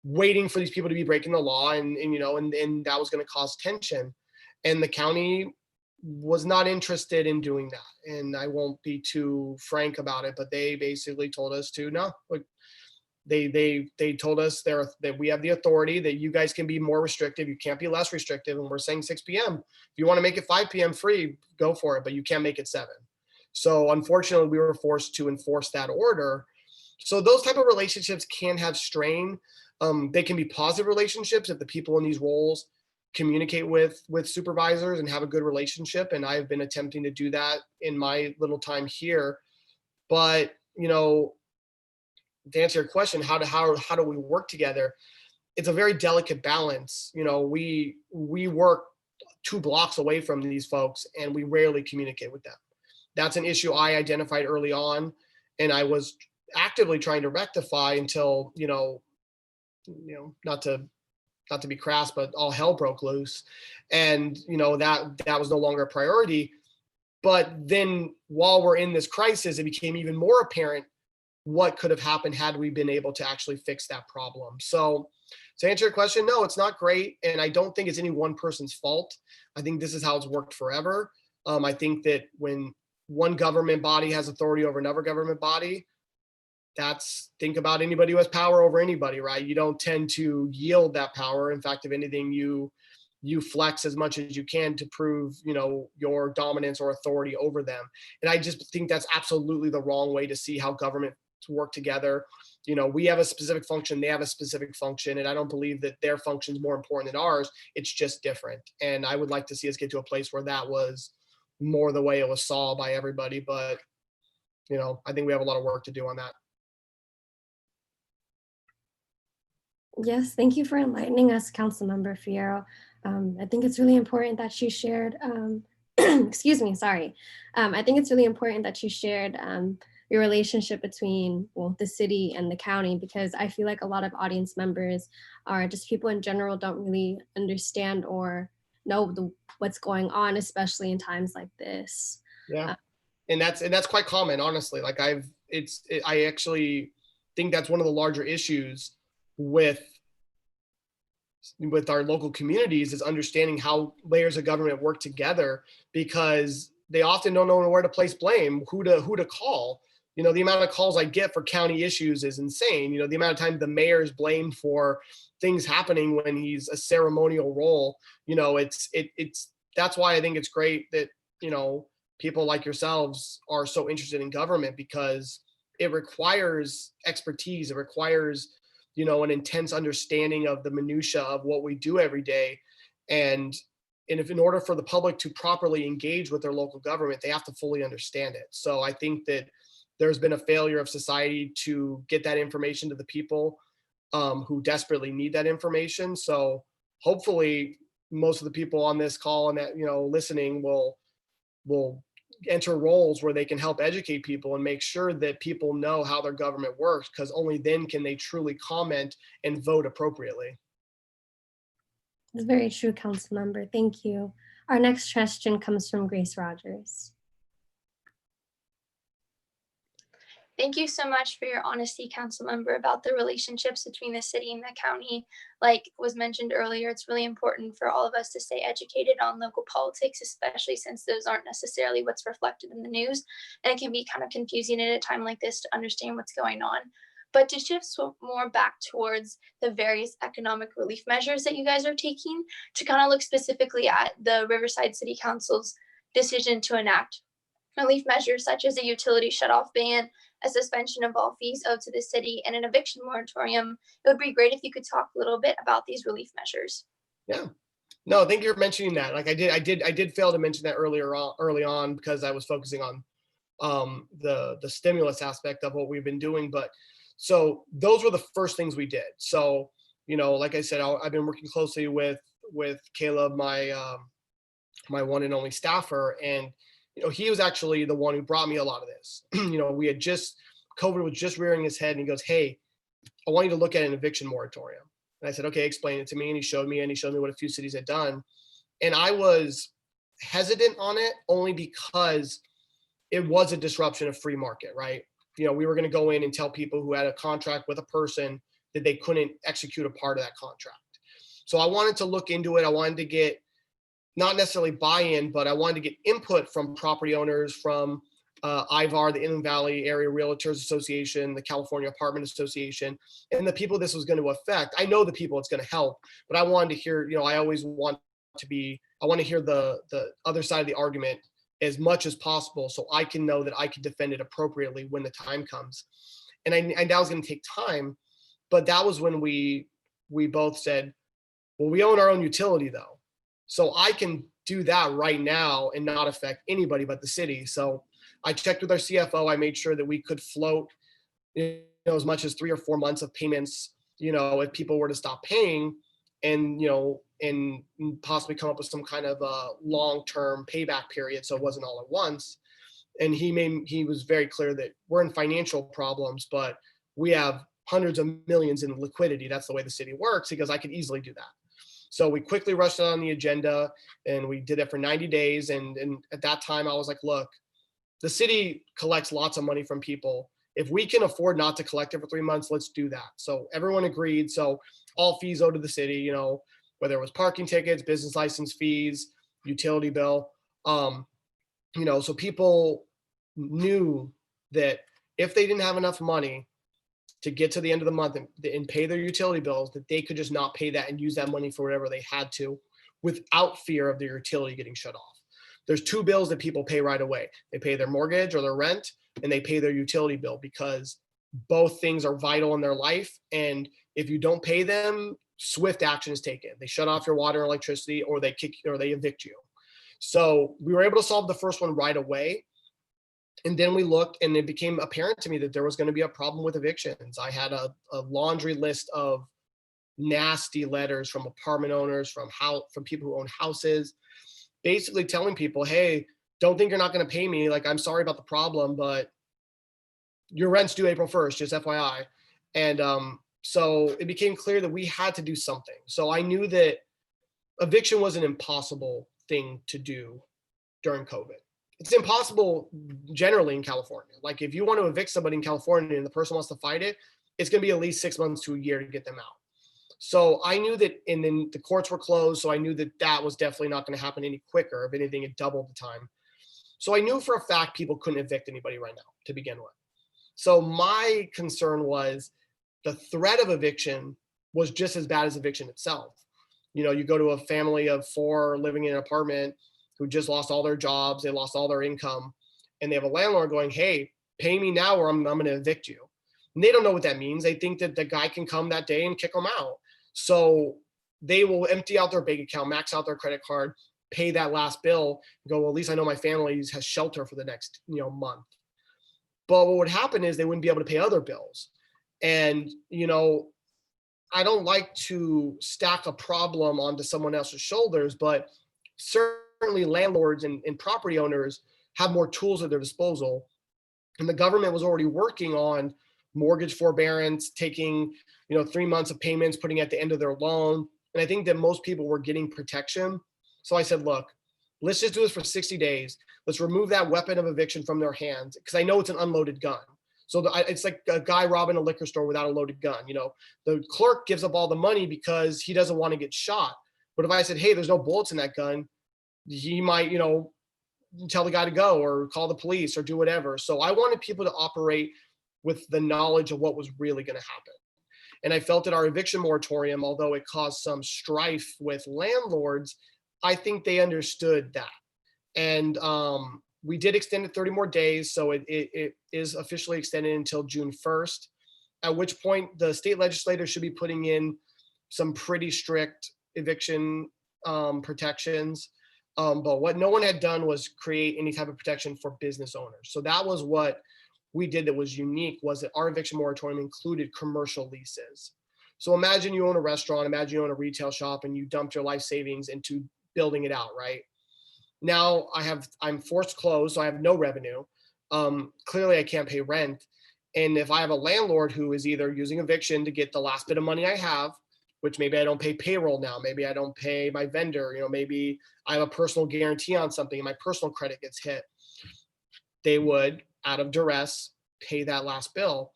Speaker 2: waiting for these people to be breaking the law, and that was going to cause tension. And the county was not interested in doing that. And I won't be too frank about it, but they basically told us to no. They told us that we have the authority, that you guys can be more restrictive. You can't be less restrictive. And we're saying 6 p.m. If you want to make it 5 p.m. free, go for it, but you can't make it 7. So unfortunately, we were forced to enforce that order. So those type of relationships can have strain. They can be positive relationships if the people in these roles communicate with supervisors and have a good relationship. And I've been attempting to do that in my little time here. But, to answer your question, how do we work together? It's a very delicate balance. We work 2 blocks away from these folks, and we rarely communicate with them. That's an issue I identified early on, and I was actively trying to rectify until not to be crass, but all hell broke loose, and that was no longer a priority. But then while we're in this crisis, it became even more apparent what could have happened had we been able to actually fix that problem. So to answer your question, no, it's not great. And I don't think it's any one person's fault. I think this is how it's worked forever. I think that when one government body has authority over another government body, think about anybody who has power over anybody, right? You don't tend to yield that power. In fact, if anything, you flex as much as you can to prove, your dominance or authority over them. And I just think that's absolutely the wrong way to see how governments work together. We have a specific function, they have a specific function, and I don't believe that their function is more important than ours. It's just different. And I would like to see us get to a place where that was more the way it was saw by everybody. But, I think we have a lot of work to do on that.
Speaker 1: Yes, thank you for enlightening us, Councilmember Fierro. I think it's really important that you shared, excuse me, sorry. I think it's really important that you shared your relationship between, the city and the county, because I feel like a lot of audience members are just people in general don't really understand or know what's going on, especially in times like this.
Speaker 2: Yeah, and that's quite common, honestly. Like I actually think that's one of the larger issues with our local communities is understanding how layers of government work together, because they often don't know where to place blame, who to call. The amount of calls I get for county issues is insane. The amount of time the mayor is blamed for things happening when he's a ceremonial role. That's why I think it's great that, people like yourselves are so interested in government, because it requires expertise. It requires, an intense understanding of the minutia of what we do every day. And if in order for the public to properly engage with their local government, they have to fully understand it. So I think that there's been a failure of society to get that information to the people who desperately need that information. So hopefully most of the people on this call and that, listening will enter roles where they can help educate people and make sure that people know how their government works, because only then can they truly comment and vote appropriately.
Speaker 1: That's very true, Councilmember. Thank you. Our next question comes from Grace Rogers.
Speaker 6: Thank you so much for your honesty, Councilmember, about the relationships between the city and the county. Like was mentioned earlier, it's really important for all of us to stay educated on local politics, especially since those aren't necessarily what's reflected in the news. And it can be kind of confusing at a time like this to understand what's going on. But to shift more back towards the various economic relief measures that you guys are taking, to kind of look specifically at the Riverside City Council's decision to enact relief measures such as a utility shutoff ban, a suspension of all fees owed to the city, and an eviction moratorium. It would be great if you could talk a little bit about these relief measures.
Speaker 2: Yeah. No, thank you for mentioning that. Like I did fail to mention that early on because I was focusing on the stimulus aspect of what we've been doing. But so those were the first things we did. So, like I said, I've been working closely with Caleb, my one and only staffer, and he was actually the one who brought me a lot of this. COVID was just rearing his head, and he goes, "Hey, I want you to look at an eviction moratorium." And I said, "Okay, explain it to me." And he showed me what a few cities had done. And I was hesitant on it only because it was a disruption of free market, right? We were going to go in and tell people who had a contract with a person that they couldn't execute a part of that contract. So I wanted to look into it. I wanted to get not necessarily buy-in, but I wanted to get input from property owners, from IVAR, the Inland Valley Area Realtors Association, the California Apartment Association, and the people this was going to affect. I know the people it's going to help, but I wanted to hear, I always want to hear the other side of the argument as much as possible, so I can know that I can defend it appropriately when the time comes. And that was going to take time, but that was when we both said, well, we own our own utility though. So I can do that right now and not affect anybody but the city. So I checked with our CFO. I made sure that we could float, as much as 3 or 4 months of payments, if people were to stop paying, and, and possibly come up with some kind of a long-term payback period. So it wasn't all at once. And he was very clear that we're in financial problems, but we have hundreds of millions in liquidity. That's the way the city works, because I could easily do that. So we quickly rushed it on the agenda, and we did it for 90 days. And at that time I was like, look, the city collects lots of money from people. If we can afford not to collect it for 3 months, let's do that. So everyone agreed. So all fees owed to the city, you know, whether it was parking tickets, business license fees, utility bill. You know, so people knew that if they didn't have enough money to get to the end of the month and pay their utility bills, that they could just not pay that and use that money for whatever they had to without fear of their utility getting shut off. There's two bills that people pay right away. They pay their mortgage or their rent, and they pay their utility bill, because both things are vital in their life. And if you don't pay them, swift action is taken. They shut off your water and electricity, or they kick or they evict you. So we were able to solve the first one right away. And then we looked, and it became apparent to me that there was going to be a problem with evictions. I had a laundry list of nasty letters from apartment owners, from people who own houses, basically telling people, hey, don't think you're not going to pay me. Like, I'm sorry about the problem, but your rent's due April 1st, just FYI. And so it became clear that we had to do something. So I knew that eviction was an impossible thing to do during COVID. It's impossible generally in California. Like, if you want to evict somebody in California and the person wants to fight it, it's going to be at least 6 months to a year to get them out. So I knew that, and then the courts were closed. So I knew that that was definitely not going to happen any quicker. If anything, it doubled the time. So I knew for a fact people couldn't evict anybody right now to begin with. So my concern was the threat of eviction was just as bad as eviction itself. You know, you go to a family of 4 living in an apartment who just lost all their jobs, they lost all their income, and they have a landlord going, hey, pay me now or I'm going to evict you. And they don't know what that means. They think that the guy can come that day and kick them out. So they will empty out their bank account, max out their credit card, pay that last bill, and go, well, at least I know my family has shelter for the next, month. But what would happen is they wouldn't be able to pay other bills. And, I don't like to stack a problem onto someone else's shoulders, but certainly landlords and property owners have more tools at their disposal. And the government was already working on mortgage forbearance, taking, 3 months of payments, putting at the end of their loan. And I think that most people were getting protection. So I said, look, let's just do this for 60 days. Let's remove that weapon of eviction from their hands, because I know it's an unloaded gun. So it's like a guy robbing a liquor store without a loaded gun. The clerk gives up all the money because he doesn't want to get shot. But if I said, hey, there's no bullets in that gun, he might, tell the guy to go or call the police or do whatever. So I wanted people to operate with the knowledge of what was really going to happen. And I felt that our eviction moratorium, although it caused some strife with landlords, I think they understood that. And we did extend it 30 more days. So it is officially extended until June 1st, at which point the state legislature should be putting in some pretty strict eviction protections. But what no one had done was create any type of protection for business owners. So that was what we did that was unique, was that our eviction moratorium included commercial leases. So imagine you own a restaurant, imagine you own a retail shop, and you dumped your life savings into building it out, right? Now I'm forced closed, so I have no revenue. Clearly I can't pay rent. And if I have a landlord who is either using eviction to get the last bit of money I have, which maybe I don't pay payroll now, maybe I don't pay my vendor, maybe I have a personal guarantee on something and my personal credit gets hit, they would, out of duress, pay that last bill.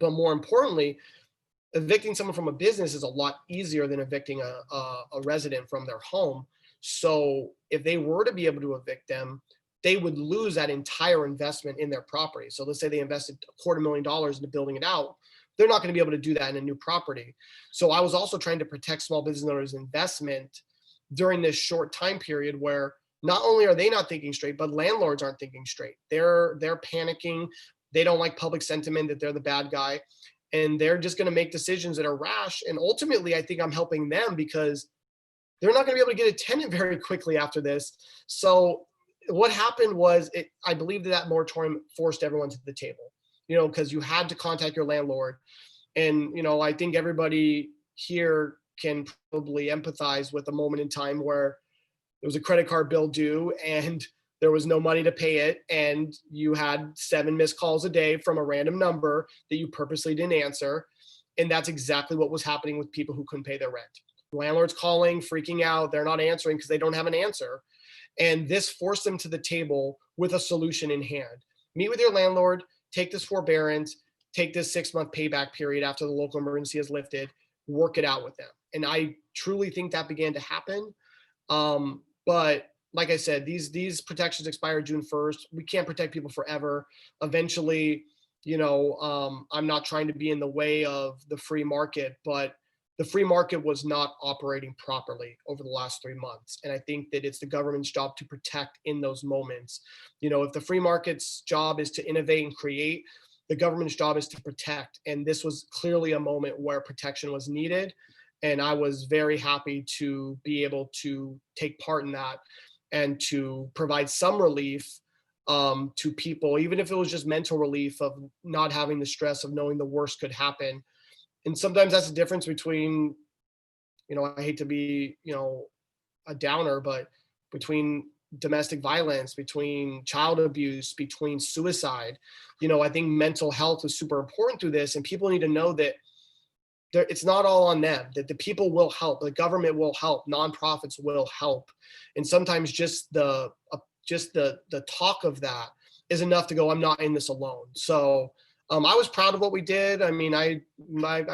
Speaker 2: But more importantly, evicting someone from a business is a lot easier than evicting a resident from their home. So if they were to be able to evict them, they would lose that entire investment in their property. So let's say they invested $250,000 into building it out. They're not going to be able to do that in a new property. So I was also trying to protect small business owners' investment during this short time period where not only are they not thinking straight, but landlords aren't thinking straight. They're panicking. They don't like public sentiment that they're the bad guy. And they're just going to make decisions that are rash. And ultimately, I think I'm helping them because they're not going to be able to get a tenant very quickly after this. So what happened was, I believe that moratorium forced everyone to the table, because you had to contact your landlord. And, I think everybody here can probably empathize with a moment in time where there was a credit card bill due and there was no money to pay it. And you had 7 missed calls a day from a random number that you purposely didn't answer. And that's exactly what was happening with people who couldn't pay their rent. Landlords calling, freaking out, they're not answering because they don't have an answer. And this forced them to the table with a solution in hand. Meet with your landlord, take this forbearance, take this 6-month payback period after the local emergency is lifted, work it out with them. And I truly think that began to happen. But like I said, these protections expire June 1st. We can't protect people forever. Eventually, I'm not trying to be in the way of the free market, but the free market was not operating properly over the last 3 months. And I think that it's the government's job to protect in those moments. If the free market's job is to innovate and create, the government's job is to protect. And this was clearly a moment where protection was needed. And I was very happy to be able to take part in that and to provide some relief to people, even if it was just mental relief of not having the stress of knowing the worst could happen. And sometimes that's the difference between, I hate to be, a downer, but between domestic violence, between child abuse, between suicide. I think mental health is super important through this, and people need to know that it's not all on them, that the people will help, the government will help, nonprofits will help. And sometimes just the talk of that is enough to go, I'm not in this alone. So I was proud of what we did. I mean, I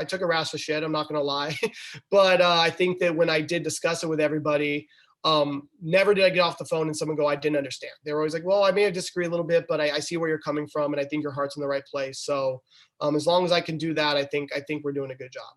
Speaker 2: took a rasp of shit, I'm not going to lie. But I think that when I did discuss it with everybody, never did I get off the phone and someone go, I didn't understand. They were always like, well, I may have disagreed a little bit, but I see where you're coming from. And I think your heart's in the right place. So as long as I can do that, I think we're doing a good job.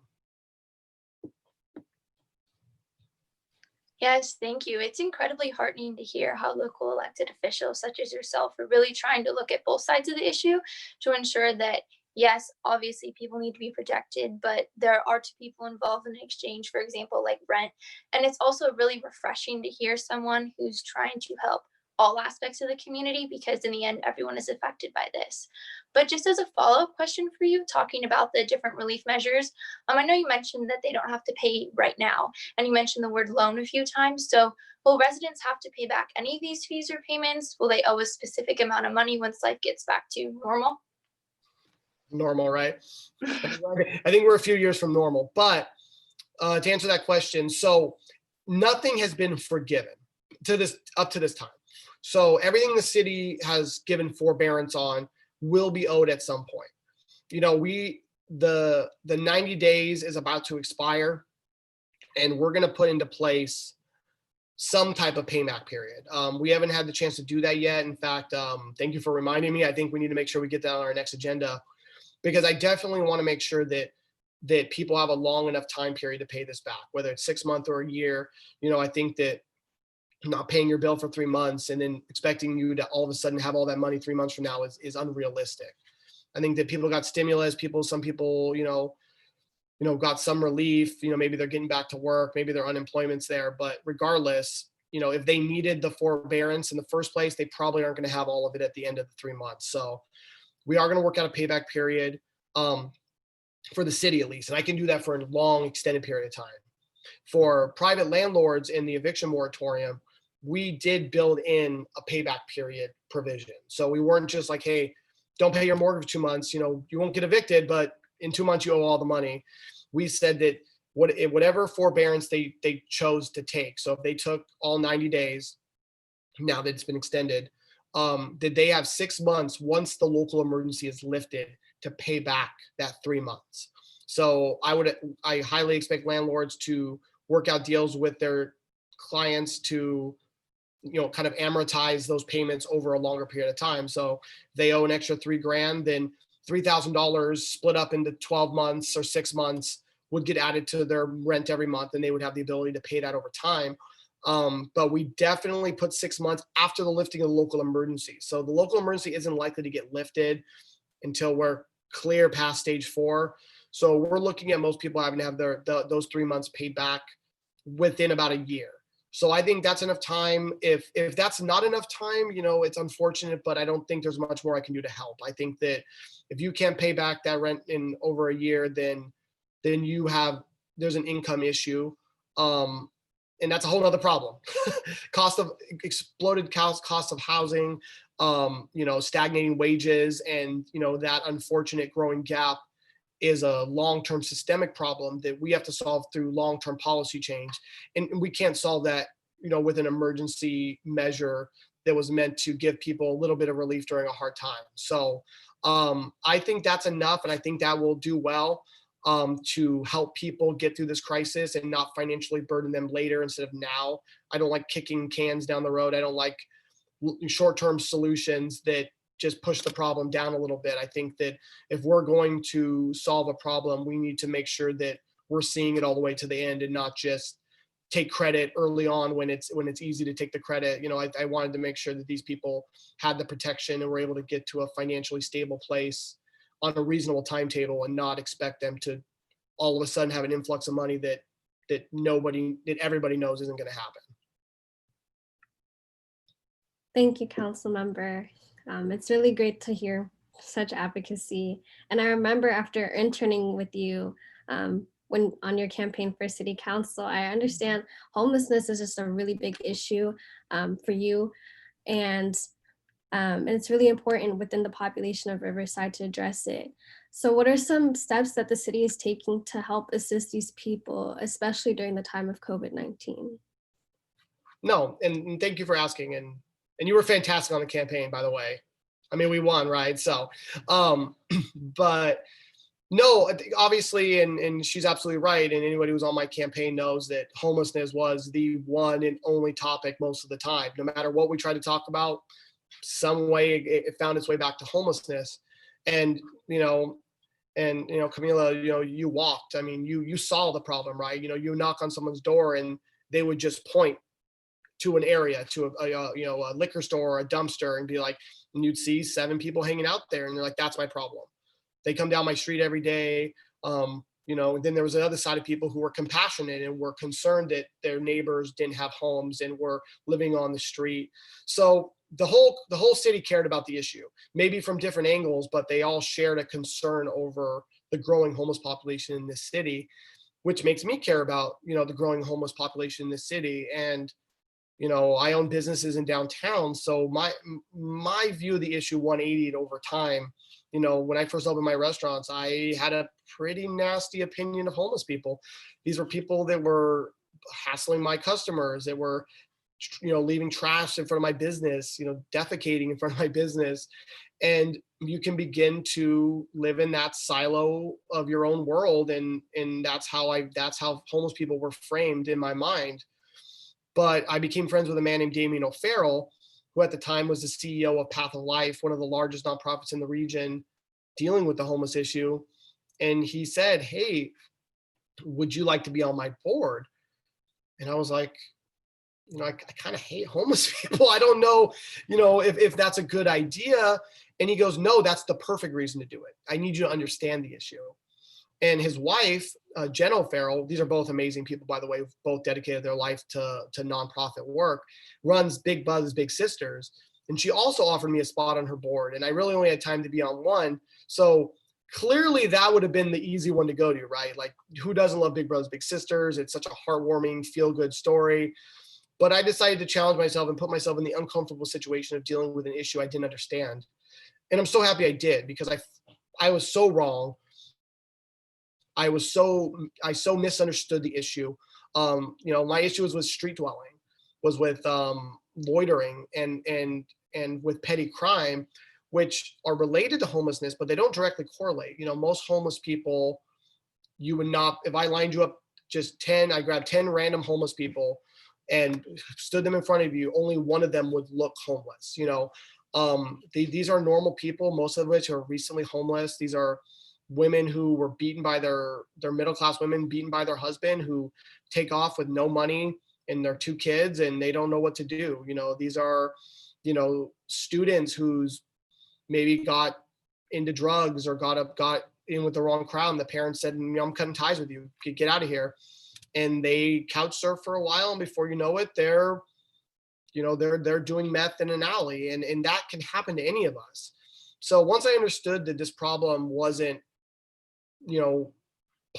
Speaker 6: Yes, thank you. It's incredibly heartening to hear how local elected officials such as yourself are really trying to look at both sides of the issue to ensure that, yes, obviously people need to be protected, but there are two people involved in exchange, for example, like rent. And it's also really refreshing to hear someone who's trying to help all aspects of the community, because in the end, everyone is affected by this. But just as a follow-up question for you, talking about the different relief measures, I know you mentioned that they don't have to pay right now, and you mentioned the word loan a few times. So will residents have to pay back any of these fees or payments? Will they owe a specific amount of money once life gets back to normal?
Speaker 2: Normal, right? I think we're a few years from normal, but to answer that question, so nothing has been forgiven up to this time. So everything the city has given forbearance on will be owed at some point. The 90 days is about to expire, and we're going to put into place some type of payback period. We haven't had the chance to do that yet. In fact, thank you for reminding me. I think we need to make sure we get that on our next agenda, because I definitely want to make sure that people have a long enough time period to pay this back, whether it's 6 months or a year. I think that not paying your bill for 3 months and then expecting you to all of a sudden have all that money 3 months from now is unrealistic. I think that people got stimulus, some people, got some relief, maybe they're getting back to work, maybe their unemployment's there, but regardless, if they needed the forbearance in the first place, they probably aren't going to have all of it at the end of the 3 months. So we are going to work out a payback period for the city at least, and I can do that for a long extended period of time. For private landlords in the eviction moratorium, we did build in a payback period provision. So we weren't just like, hey, don't pay your mortgage for 2 months, you won't get evicted, but in 2 months you owe all the money. We said that whatever forbearance they chose to take, so if they took all 90 days, now that it's been extended, that they have 6 months once the local emergency is lifted to pay back that 3 months. So I highly expect landlords to work out deals with their clients to, kind of amortize those payments over a longer period of time. So if they owe an extra $3,000, then $3,000 split up into 12 months or 6 months would get added to their rent every month, and they would have the ability to pay that over time. But we definitely put 6 months after the lifting of the local emergency. So the local emergency isn't likely to get lifted until we're clear past stage 4. So we're looking at most people having to have those 3 months paid back within about a year. So I think that's enough time. If that's not enough time, it's unfortunate, but I don't think there's much more I can do to help. I think that if you can't pay back that rent in over a year, then there's an income issue. And that's a whole nother problem. Exploded cost of housing, stagnating wages, and, that unfortunate growing gap is a long-term systemic problem that we have to solve through long-term policy change. And we can't solve that, with an emergency measure that was meant to give people a little bit of relief during a hard time. So I think that's enough, and I think that will do well. to help people get through this crisis and not financially burden them later instead of now. I don't like kicking cans down the road. I don't like short-term solutions that just push the problem down a little bit. I think that if we're going to solve a problem, we need to make sure that we're seeing it all the way to the end and not just take credit early on when it's easy to take the credit. You know, I wanted to make sure that these people had the protection and were able to get to a financially stable place on a reasonable timetable and not expect them to all of a sudden have an influx of money that everybody knows isn't going to happen.
Speaker 1: Thank you, Councilmember. It's really great to hear such advocacy. And I remember after interning with you when on your campaign for City Council, I understand homelessness is just a really big issue for you. And it's really important within the population of Riverside to address it. So what are some steps that the city is taking to help assist these people, especially during the time of COVID-19?
Speaker 2: No, and thank you for asking. And you were fantastic on the campaign, by the way. I mean, we won, right? So, but no, obviously, and she's absolutely right. And anybody who's on my campaign knows that homelessness was the one and only topic most of the time. No matter what we tried to talk about, some way it found its way back to homelessness. And, Camila, you walked. I mean, you saw the problem, right? You knock on someone's door and they would just point to an area, to a liquor store or a dumpster, and be like, and you'd see 7 people hanging out there, and they're like, that's my problem. They come down my street every day. And then there was another side of people who were compassionate and were concerned that their neighbors didn't have homes and were living on the street. So the whole city cared about the issue, maybe from different angles, but they all shared a concern over the growing homeless population in this city, which makes me care about, the growing homeless population in this city. And I own businesses in downtown, so my view of the issue 180'd over time. When I first opened my restaurants, I had a pretty nasty opinion of homeless people. These were people that were hassling my customers, that were, leaving trash in front of my business, defecating in front of my business. And you can begin to live in that silo of your own world. And that's how homeless people were framed in my mind. But I became friends with a man named Fierro, who at the time was the CEO of Path of Life, one of the largest nonprofits in the region dealing with the homeless issue. And he said, hey, would you like to be on my board? And I was like, I kind of hate homeless people. I don't know, if that's a good idea. And he goes, no, that's the perfect reason to do it. I need you to understand the issue. And his wife, Jenna Farrell, these are both amazing people, by the way, who've both dedicated their life to nonprofit work, runs Big Buzz Big Sisters. And she also offered me a spot on her board. And I really only had time to be on one. So clearly that would have been the easy one to go to, right? Like, who doesn't love Big Brothers Big Sisters? It's such a heartwarming, feel-good story. But I decided to challenge myself and put myself in the uncomfortable situation of dealing with an issue I didn't understand. And I'm so happy I did, because I was so wrong. I so misunderstood the issue. My issue was with street dwelling, was with loitering and with petty crime, which are related to homelessness, but they don't directly correlate. Most homeless people, you would not, if I lined you up I grabbed 10 random homeless people and stood them in front of you, only one of them would look homeless. These are normal people, most of which are recently homeless. These are women who were beaten by their middle-class women, beaten by their husband, who take off with no money and their 2 kids, and they don't know what to do. These are, students who's maybe got into drugs or got in with the wrong crowd, and the parents said, I'm cutting ties with you, get out of here. And they couch surf for a while, and before you know it, they're doing meth in an alley, and that can happen to any of us. So once I understood that this problem wasn't,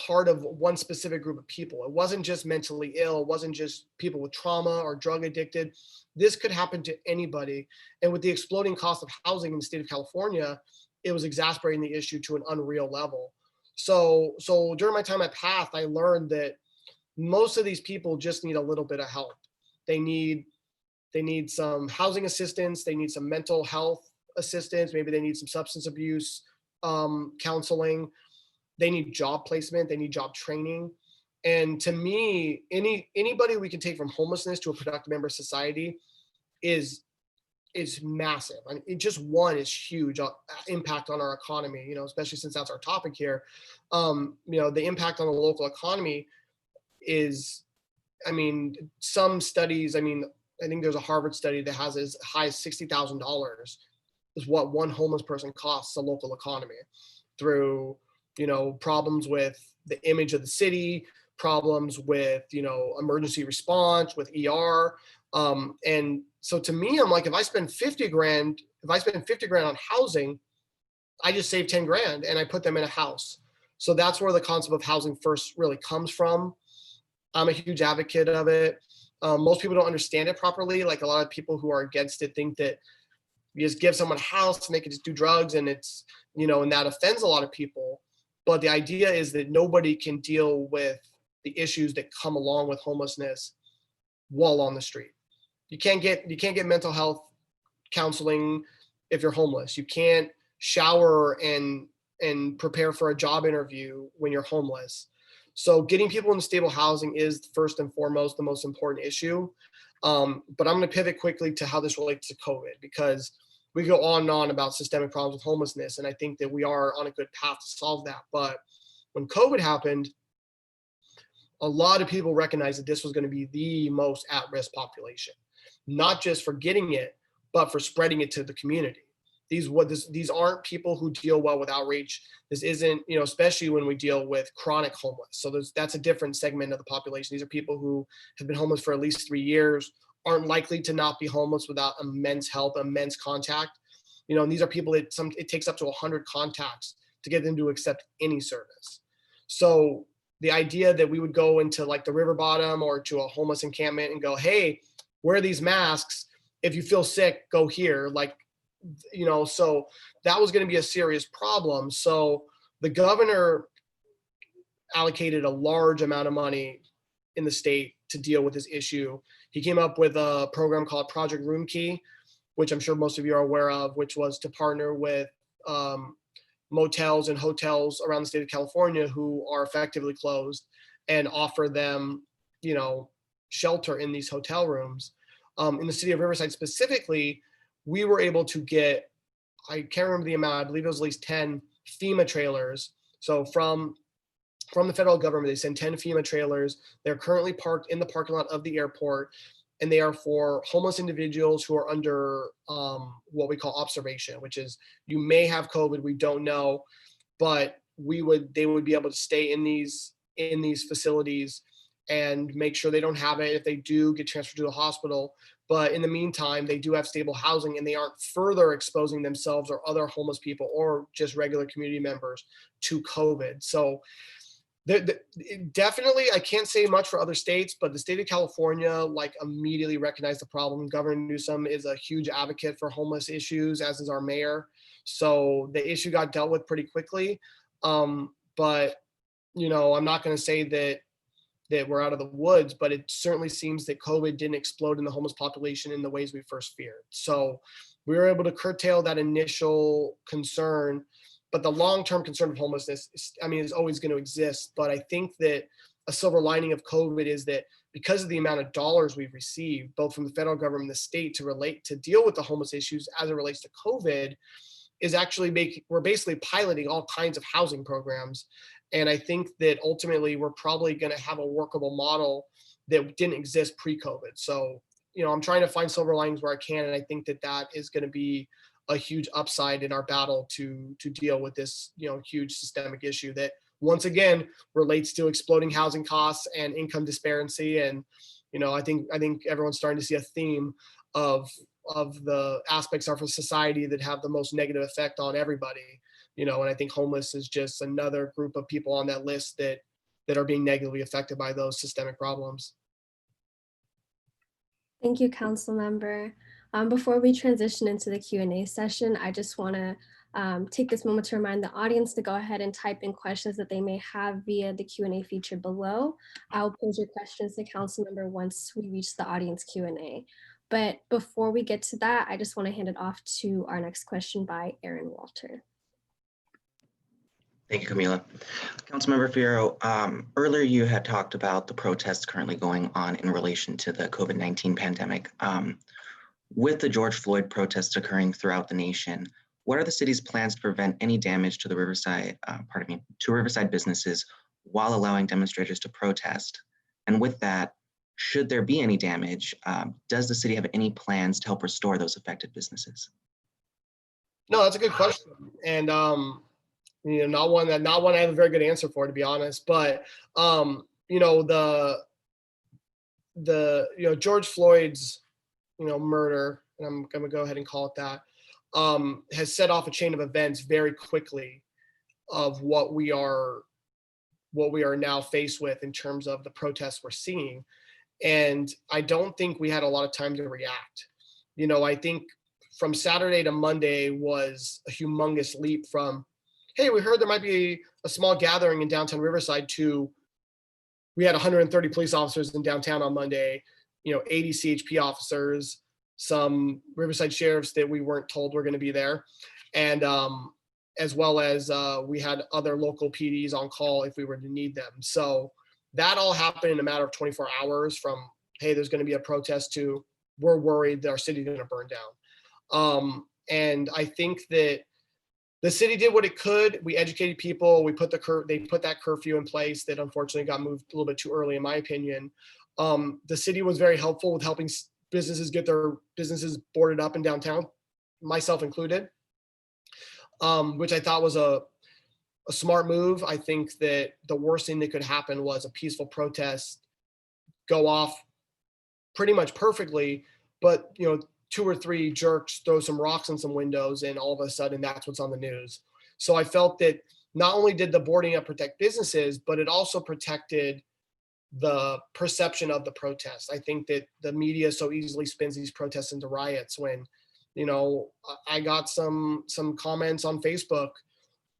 Speaker 2: part of one specific group of people, it wasn't just mentally ill, it wasn't just people with trauma or drug addicted, this could happen to anybody. And with the exploding cost of housing in the state of California, it was exacerbating the issue to an unreal level. So during my time at Path, I learned that most of these people just need a little bit of help. They need some housing assistance, they need some mental health assistance, maybe they need some substance abuse counseling. they need job placement, they need job training. And to me, anybody we can take from homelessness to a productive member of society is massive. I mean, just one is huge impact on our economy, you know, especially since that's our topic here. You know, the impact on the local economy is, I mean, some studies, I mean, I think there's a Harvard study that has as high as $60,000 is what one homeless person costs the local economy through, you know, problems with the image of the city, problems with, you know, emergency response, with ER. And so to me, I'm like, if I spend 50 grand on housing, I just save 10 grand and I put them in a house. So that's where the concept of housing first really comes from. I'm a huge advocate of it. Most people don't understand it properly. Like a lot of people who are against it think that you just give someone a house and they can just do drugs, and it's, you know, and that offends a lot of people. But the idea is that nobody can deal with the issues that come along with homelessness while on the street. You can't get mental health counseling if you're homeless. You can't shower and prepare for a job interview when you're homeless. So getting people into stable housing is first and foremost the most important issue. But I'm going to pivot quickly to how this relates to COVID, because we go on and on about systemic problems with homelessness, and I think that we are on a good path to solve that. But when COVID happened, a lot of people recognized that this was going to be the most at-risk population, not just for getting it, but for spreading it to the community. These aren't people who deal well with outreach. This isn't, you know, especially when we deal with chronic homeless. So that's a different segment of the population. These are people who have been homeless for at least 3 years, aren't likely to not be homeless without immense help, immense contact. You know, and these are people that it takes up to 100 contacts to get them to accept any service. So the idea that we would go into like the river bottom or to a homeless encampment and go, hey, wear these masks. If you feel sick, go here. Like, you know, so that was going to be a serious problem. So the governor allocated a large amount of money in the state to deal with this issue. He came up with a program called Project Room Key, which I'm sure most of you are aware of, which was to partner with motels and hotels around the state of California who are effectively closed and offer them, you know, shelter in these hotel rooms. In the city of Riverside specifically, we were able to get, I can't remember the amount, I believe it was at least 10 FEMA trailers. So from the federal government, they send 10 FEMA trailers. They're currently parked in the parking lot of the airport, and they are for homeless individuals who are under what we call observation, which is you may have COVID, we don't know, but they would be able to stay in these facilities and make sure they don't have it. If they do, get transferred to the hospital. But in the meantime, they do have stable housing and they aren't further exposing themselves or other homeless people or just regular community members to COVID. So definitely, I can't say much for other states, but the state of California like immediately recognized the problem. Governor Newsom is a huge advocate for homeless issues, as is our mayor. So the issue got dealt with pretty quickly. But, you know, I'm not going to say that we're out of the woods, but it certainly seems that COVID didn't explode in the homeless population in the ways we first feared. So we were able to curtail that initial concern, but the long-term concern of homelessness, is always going to exist. But I think that a silver lining of COVID is that because of the amount of dollars we've received, both from the federal government and the state to deal with the homeless issues as it relates to COVID, is actually we're basically piloting all kinds of housing programs. And I think that ultimately we're probably going to have a workable model that didn't exist pre-COVID. So, you know, I'm trying to find silver linings where I can. And I think that that is going to be a huge upside in our battle to deal with this, you know, huge systemic issue that once again relates to exploding housing costs and income disparity. And, you know, I think everyone's starting to see a theme of the aspects of our society that have the most negative effect on everybody. You know, and I think homeless is just another group of people on that list that are being negatively affected by those systemic problems.
Speaker 1: Thank you, Councilmember. Before we transition into the Q&A session, I just want to take this moment to remind the audience to go ahead and type in questions that they may have via the Q&A feature below. I'll pose your questions to Councilmember once we reach the audience Q&A. But before we get to that, I just want to hand it off to our next question by Aaron Walter.
Speaker 5: Thank you, Camila. Councilmember Fierro, earlier you had talked about the protests currently going on in relation to the COVID-19 pandemic. With the George Floyd protests occurring throughout the nation, what are the city's plans to prevent any damage to the to Riverside businesses while allowing demonstrators to protest? And with that, should there be any damage, does the city have any plans to help restore those affected businesses?
Speaker 2: No, that's a good question, and not one I have a very good answer for, to be honest. But George Floyd's murder, and I'm gonna go ahead and call it that, has set off a chain of events very quickly of what we are now faced with in terms of the protests we're seeing. And I don't think we had a lot of time to react. I think from Saturday to Monday was a humongous leap from, hey, we heard there might be a small gathering in downtown Riverside, to we had 130 police officers in downtown on Monday, 80 CHP officers, some Riverside sheriffs that we weren't told were going to be there. And as well as we had other local PDs on call if we were to need them. So that all happened in a matter of 24 hours from, hey, there's going to be a protest, to we're worried that our city's going to burn down. And I think that the city did what it could. We educated people. We put they put that curfew in place that unfortunately got moved a little bit too early, in my opinion. The city was very helpful with helping businesses get their businesses boarded up in downtown, myself included, which I thought was a smart move. I think that the worst thing that could happen was a peaceful protest go off pretty much perfectly, but 2 or 3 jerks throw some rocks in some windows, and all of a sudden that's what's on the news. So I felt that not only did the boarding up protect businesses, but it also protected the perception of the protest. I think that the media so easily spins these protests into riots when, I got some comments on Facebook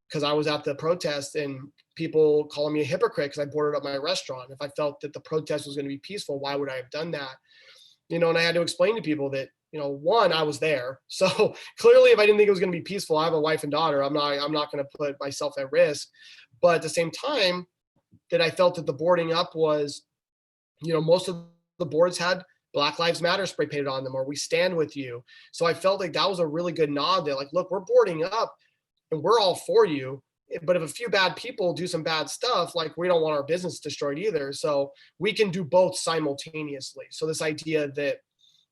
Speaker 2: because I was at the protest, and people calling me a hypocrite because I boarded up my restaurant. If I felt that the protest was going to be peaceful, why would I have done that? And I had to explain to people that, one, I was there. So clearly, if I didn't think it was going to be peaceful, I have a wife and daughter. I'm not going to put myself at risk. But at the same time, that I felt that the boarding up was, most of the boards had Black Lives Matter spray painted on them, or we stand with you. So I felt like that was a really good nod that, like, look, we're boarding up and we're all for you. But if a few bad people do some bad stuff, like, we don't want our business destroyed either. So we can do both simultaneously. So this idea that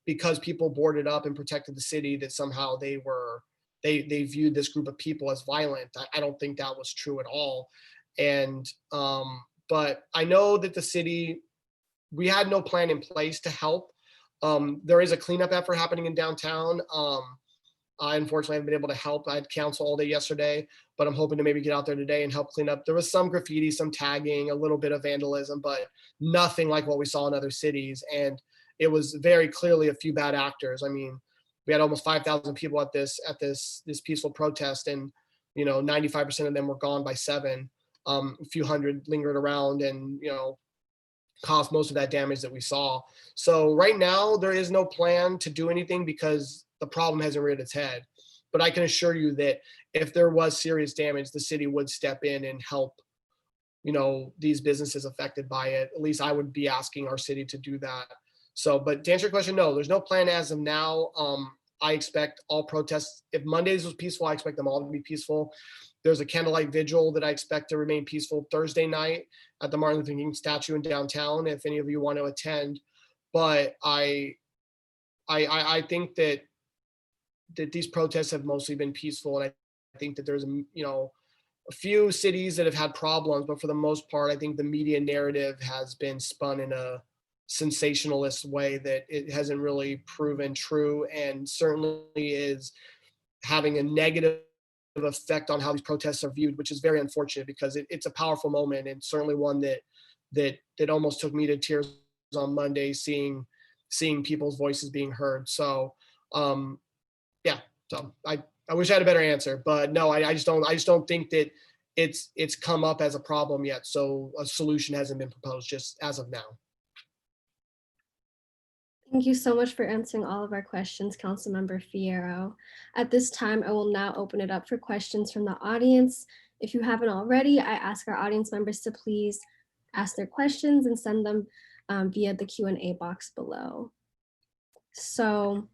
Speaker 2: because people boarded up and protected the city, that somehow they viewed this group of people as violent, I don't think that was true at all. And but I know that the city, we had no plan in place to help. There is a cleanup effort happening in downtown. I unfortunately haven't been able to help. I had council all day yesterday, but I'm hoping to maybe get out there today and help clean up. There was some graffiti, some tagging, a little bit of vandalism, but nothing like what we saw in other cities. And it was very clearly a few bad actors. I mean, we had almost 5,000 people at this peaceful protest, and 95% of them were gone by 7. A few hundred lingered around and caused most of that damage that we saw. So right now there is no plan to do anything because the problem hasn't reared its head. But I can assure you that if there was serious damage, the city would step in and help these businesses affected by it. At least I would be asking our city to do that. So, but to answer your question, no, there's no plan as of now. I expect all protests, if Mondays was peaceful, I expect them all to be peaceful. There's a candlelight vigil that I expect to remain peaceful Thursday night at the Martin Luther King statue in downtown, if any of you want to attend. But I think that these protests have mostly been peaceful, and I think that there's a few cities that have had problems, but for the most part, I think the media narrative has been spun in a sensationalist way that it hasn't really proven true, and certainly is having a negative effect on how these protests are viewed, which is very unfortunate because it's a powerful moment, and certainly one that almost took me to tears on Monday, seeing people's voices being heard. So yeah, so I wish I had a better answer, but no, I just don't think that it's come up as a problem yet. So a solution hasn't been proposed just as of now.
Speaker 1: Thank you so much for answering all of our questions, Councilmember Fierro. At this time, I will now open it up for questions from the audience. If you haven't already, I ask our audience members to please ask their questions and send them via the Q&A box below. So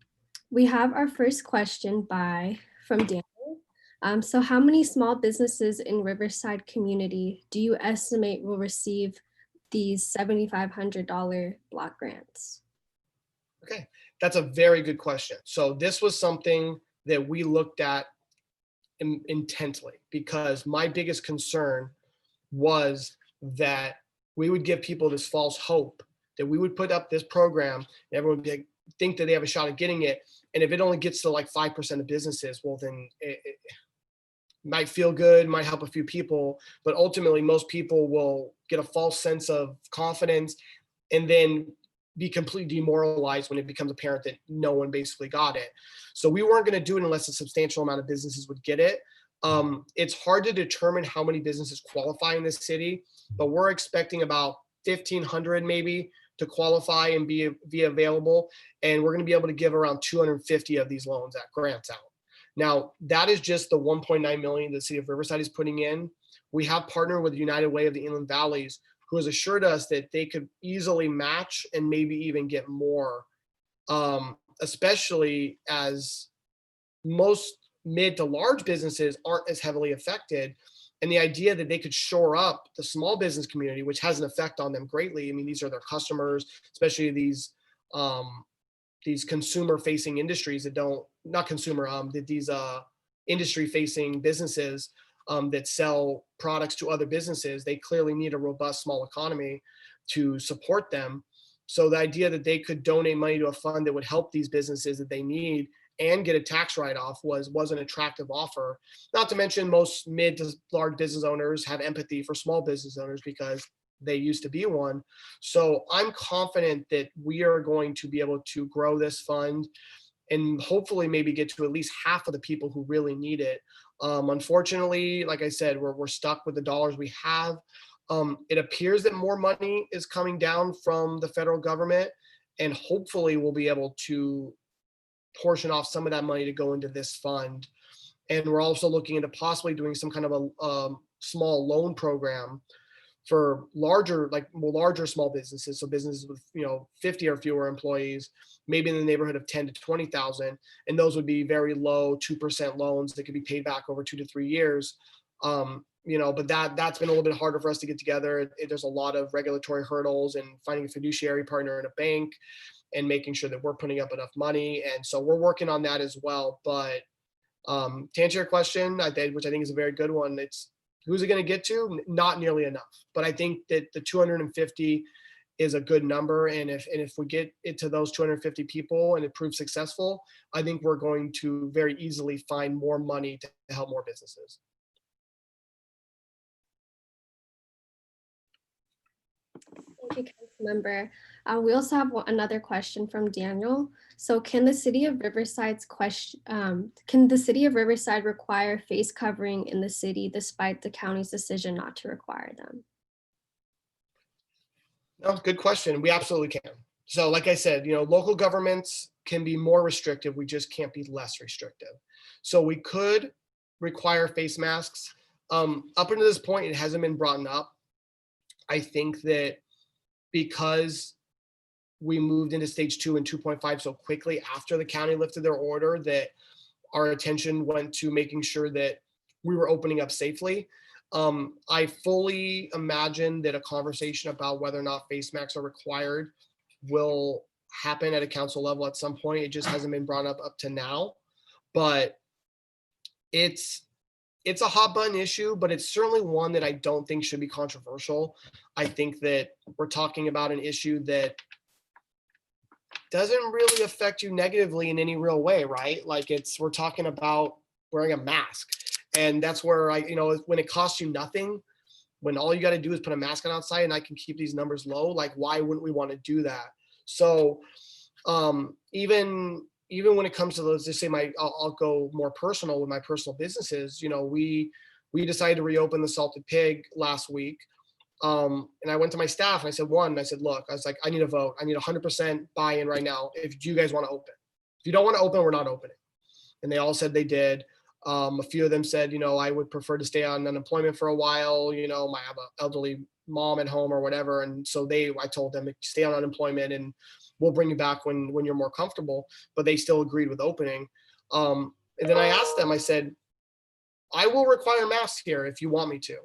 Speaker 1: we have our first question from Daniel. So how many small businesses in Riverside community do you estimate will receive these $7,500 block grants?
Speaker 2: Okay, that's a very good question. So this was something that we looked at intently, because my biggest concern was that we would give people this false hope that we would put up this program and everyone would think that they have a shot at getting it. And if it only gets to like 5% of businesses, well, then it might feel good, might help a few people, but ultimately most people will get a false sense of confidence and then be completely demoralized when it becomes apparent that no one basically got it. So we weren't going to do it unless a substantial amount of businesses would get it. It's hard to determine how many businesses qualify in this city, but we're expecting about 1,500 maybe to qualify and be available. And we're going to be able to give around 250 of these loans at grants out. Now, that is just the 1.9 million the City of Riverside is putting in. We have partnered with United Way of the Inland Valleys, who has assured us that they could easily match and maybe even get more, especially as most mid to large businesses aren't as heavily affected. And the idea that they could shore up the small business community, which has an effect on them greatly. I mean, these are their customers, especially these consumer-facing industries that don't, not consumer, these industry-facing businesses that sell products to other businesses. They clearly need a robust small economy to support them. So the idea that they could donate money to a fund that would help these businesses that they need and get a tax write-off was an attractive offer. Not to mention most mid to large business owners have empathy for small business owners because they used to be one. So I'm confident that we are going to be able to grow this fund and hopefully maybe get to at least half of the people who really need it. Unfortunately, like I said, we're stuck with the dollars we have. It appears that more money is coming down from the federal government, and hopefully we'll be able to portion off some of that money to go into this fund. And we're also looking into possibly doing some kind of a small loan program for larger small businesses. So businesses with 50 or fewer employees, maybe in the neighborhood of 10 to 20,000. And those would be very low 2% loans that could be paid back over 2 to 3 years. But that's been a little bit harder for us to get together. There's a lot of regulatory hurdles and finding a fiduciary partner in a bank and making sure that we're putting up enough money. And so we're working on that as well. But to answer your question, which I think is a very good one, it's who's it going to get to? Not nearly enough. But I think that the 250 is a good number. And if we get it to those 250 people and it proves successful, I think we're going to very easily find more money to help more businesses.
Speaker 1: Thank you, Councilmember. We also have another question from Daniel. So can the City of Riverside require face covering in the city despite the county's decision not to require them?
Speaker 2: No, good question. We absolutely can. So like I said, local governments can be more restrictive. We just can't be less restrictive. So we could require face masks. Up until this point, it hasn't been brought up. I think that because we moved into stage 2 and 2.5 so quickly after the county lifted their order, that our attention went to making sure that we were opening up safely. I fully imagine that a conversation about whether or not face masks are required will happen at a council level at some point. It just hasn't been brought up to now, but it's a hot button issue, but it's certainly one that I don't think should be controversial. I think that we're talking about an issue that doesn't really affect you negatively in any real way, right? Like we're talking about wearing a mask. And that's where when it costs you nothing, when all you got to do is put a mask on outside and I can keep these numbers low, like why wouldn't we want to do that? So even when it comes to, let's just say I'll go more personal with my personal businesses. We decided to reopen the Salted Pig last week. And I went to my staff and I said, look, I need a vote. I need 100% buy-in right now. If you guys want to open, if you don't want to open, we're not opening. And they all said they did. A few of them said, I would prefer to stay on unemployment for a while. I have an elderly mom at home or whatever. And so I told them, stay on unemployment and we'll bring you back when you're more comfortable. But they still agreed with opening. And then I asked them, I said, I will require masks here if you want me to.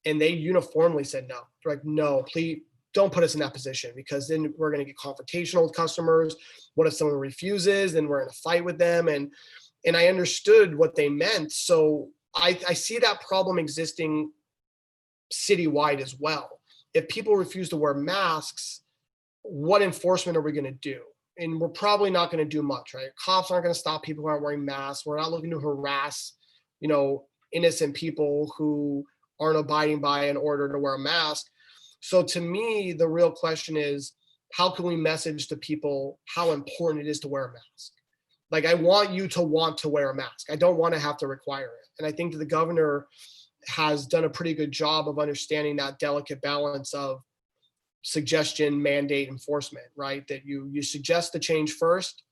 Speaker 2: And they uniformly said no. They're like, no, please don't put us in that position, because then we're going to get confrontational with customers. What if someone refuses? Then we're in a fight with them. And I understood what they meant. So I see that problem existing citywide as well. If people refuse to wear masks, what enforcement are we going to do? And we're probably not going to do much, right? Cops aren't going to stop people who aren't wearing masks. We're not looking to harass, innocent people who aren't abiding by an order to wear a mask. So to me, the real question is, how can we message to people how important it is to wear a mask? Like, I want you to want to wear a mask. I don't want to have to require it. And I think that the governor has done a pretty good job of understanding that delicate balance of suggestion, mandate, enforcement, right? That you suggest the change first.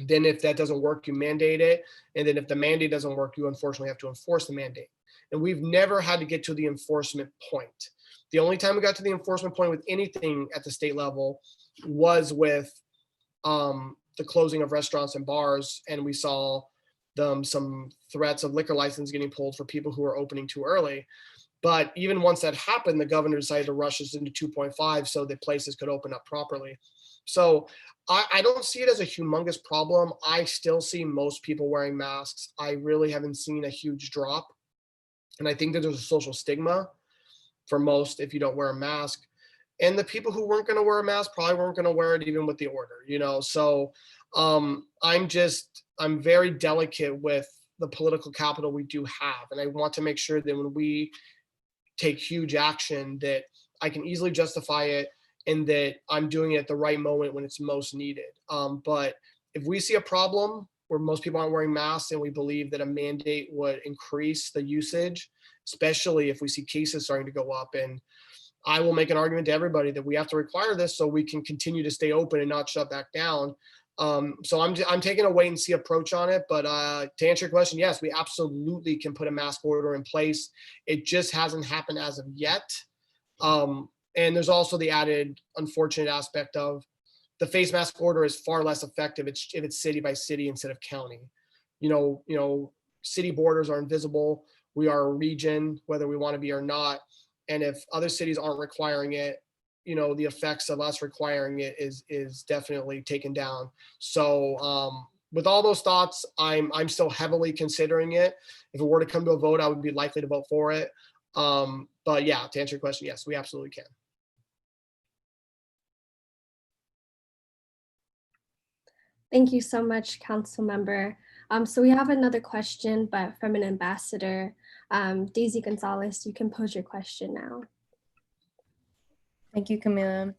Speaker 2: Then if that doesn't work, you mandate it. And then if the mandate doesn't work, you unfortunately have to enforce the mandate. And we've never had to get to the enforcement point. The only time we got to the enforcement point with anything at the state level was with the closing of restaurants and bars. And we saw some threats of liquor license getting pulled for people who were opening too early. But even once that happened, the governor decided to rush us into 2.5 so that places could open up properly. So I don't see it as a humongous problem. I still see most people wearing masks. I really haven't seen a huge drop. And I think that there's a social stigma for most if you don't wear a mask. And the people who weren't going to wear a mask probably weren't going to wear it even with the order, So I'm very delicate with the political capital we do have. And I want to make sure that when we take huge action, that I can easily justify it and that I'm doing it at the right moment when it's most needed. But if we see a problem where most people aren't wearing masks and we believe that a mandate would increase the usage, especially if we see cases starting to go up, and I will make an argument to everybody that we have to require this so we can continue to stay open and not shut back down. So I'm taking a wait and see approach on it. But to answer your question, yes, we absolutely can put a mask order in place. It just hasn't happened as of yet. And there's also the added unfortunate aspect of the face mask order is far less effective if it's city by city instead of county. City borders are invisible. We are a region, whether we want to be or not. And if other cities aren't requiring it, the effects of us requiring it is definitely taken down. So with all those thoughts, I'm still heavily considering it. If it were to come to a vote, I would be likely to vote for it. But yeah, to answer your question, yes, we absolutely can.
Speaker 1: Thank you so much, Council Member. So we have another question, but from an ambassador. Daisy Gonzalez, you can pose your question now.
Speaker 7: Thank you, Camila.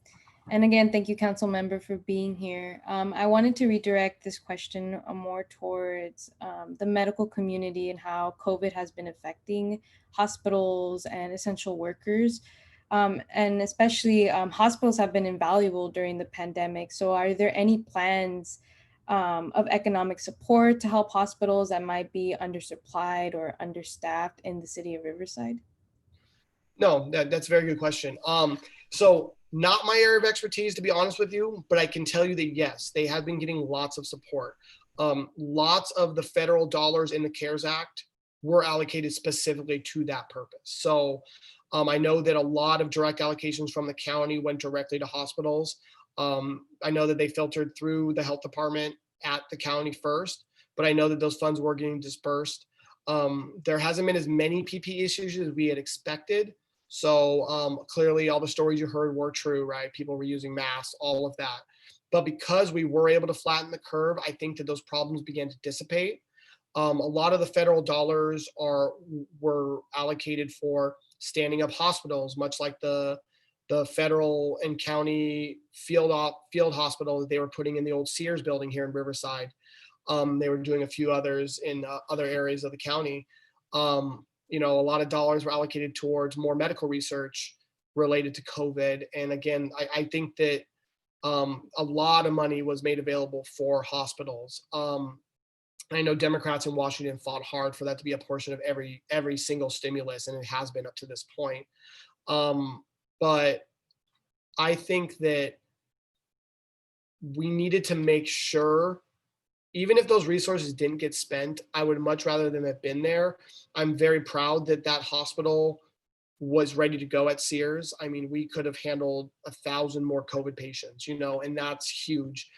Speaker 7: And again, thank you, Council Member, for being here. I wanted to redirect this question more towards the medical community and how COVID has been affecting hospitals and essential workers. And especially hospitals have been invaluable during the pandemic. So are there any plans of economic support to help hospitals that might be undersupplied or understaffed in the city of Riverside?
Speaker 2: No, that's a very good question. So not my area of expertise, to be honest with you, but I can tell you that yes, they have been getting lots of support. Lots of the federal dollars in the CARES Act were allocated specifically to that purpose. So I know that a lot of direct allocations from the county went directly to hospitals. I know that they filtered through the health department at the county first, but I know that those funds were getting dispersed. There hasn't been as many PPE issues as we had expected. So clearly all the stories you heard were true, right? People were using masks, all of that. But because we were able to flatten the curve, I think that those problems began to dissipate. A lot of the federal dollars were allocated for standing up hospitals, much like the federal and county field hospital that they were putting in the old Sears building here in Riverside. They were doing a few others in other areas of the county. A lot of dollars were allocated towards more medical research related to COVID. And again, I think that a lot of money was made available for hospitals. I know Democrats in Washington fought hard for that to be a portion of every single stimulus, and it has been up to this point. But I think that we needed to make sure, even if those resources didn't get spent, I would much rather them have been there. I'm very proud that that hospital was ready to go at Sears. I mean, we could have handled 1,000 more COVID patients, and that's huge.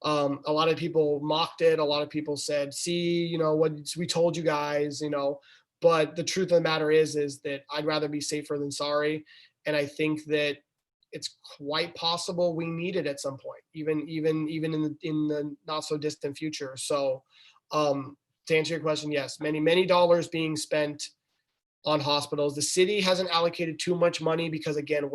Speaker 2: A lot of people mocked it. A lot of people said, see, what we told you guys, but the truth of the matter is that I'd rather be safer than sorry. And I think that it's quite possible we need it at some point, even in the not so distant future. So to answer your question, yes, many dollars being spent on hospitals. The city hasn't allocated too much money because, again,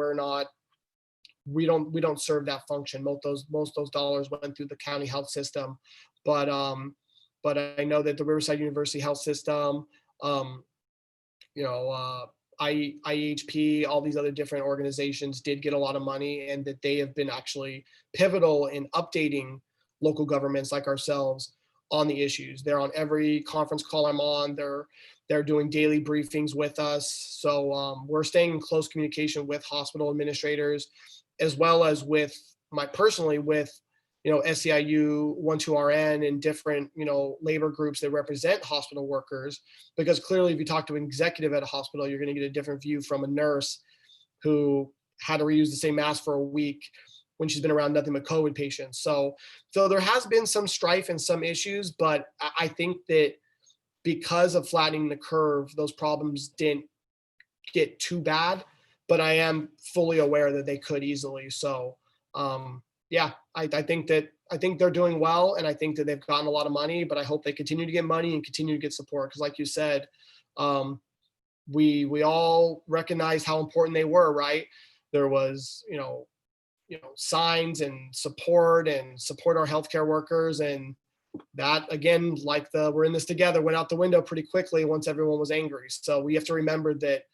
Speaker 2: we don't serve that function. Most of those dollars went through the county health system, but I know that the Riverside University Health System, IEHP, all these other different organizations did get a lot of money, and that they have been actually pivotal in updating local governments like ourselves on the issues. They're on every conference call I'm on. They're doing daily briefings with us. So we're staying in close communication with hospital administrators, as well as with SEIU, 12RN, and different, labor groups that represent hospital workers. Because clearly, if you talk to an executive at a hospital, you're going to get a different view from a nurse who had to reuse the same mask for a week when she's been around nothing but COVID patients. So there has been some strife and some issues, but I think that because of flattening the curve, those problems didn't get too bad, but I am fully aware that they could easily. So I think they're doing well, and I think that they've gotten a lot of money, but I hope they continue to get money and continue to get support. Because like you said, we all recognize how important they were, right? There was, signs and support our healthcare workers. And that, again, like we're in this together, went out the window pretty quickly once everyone was angry. So we have to remember that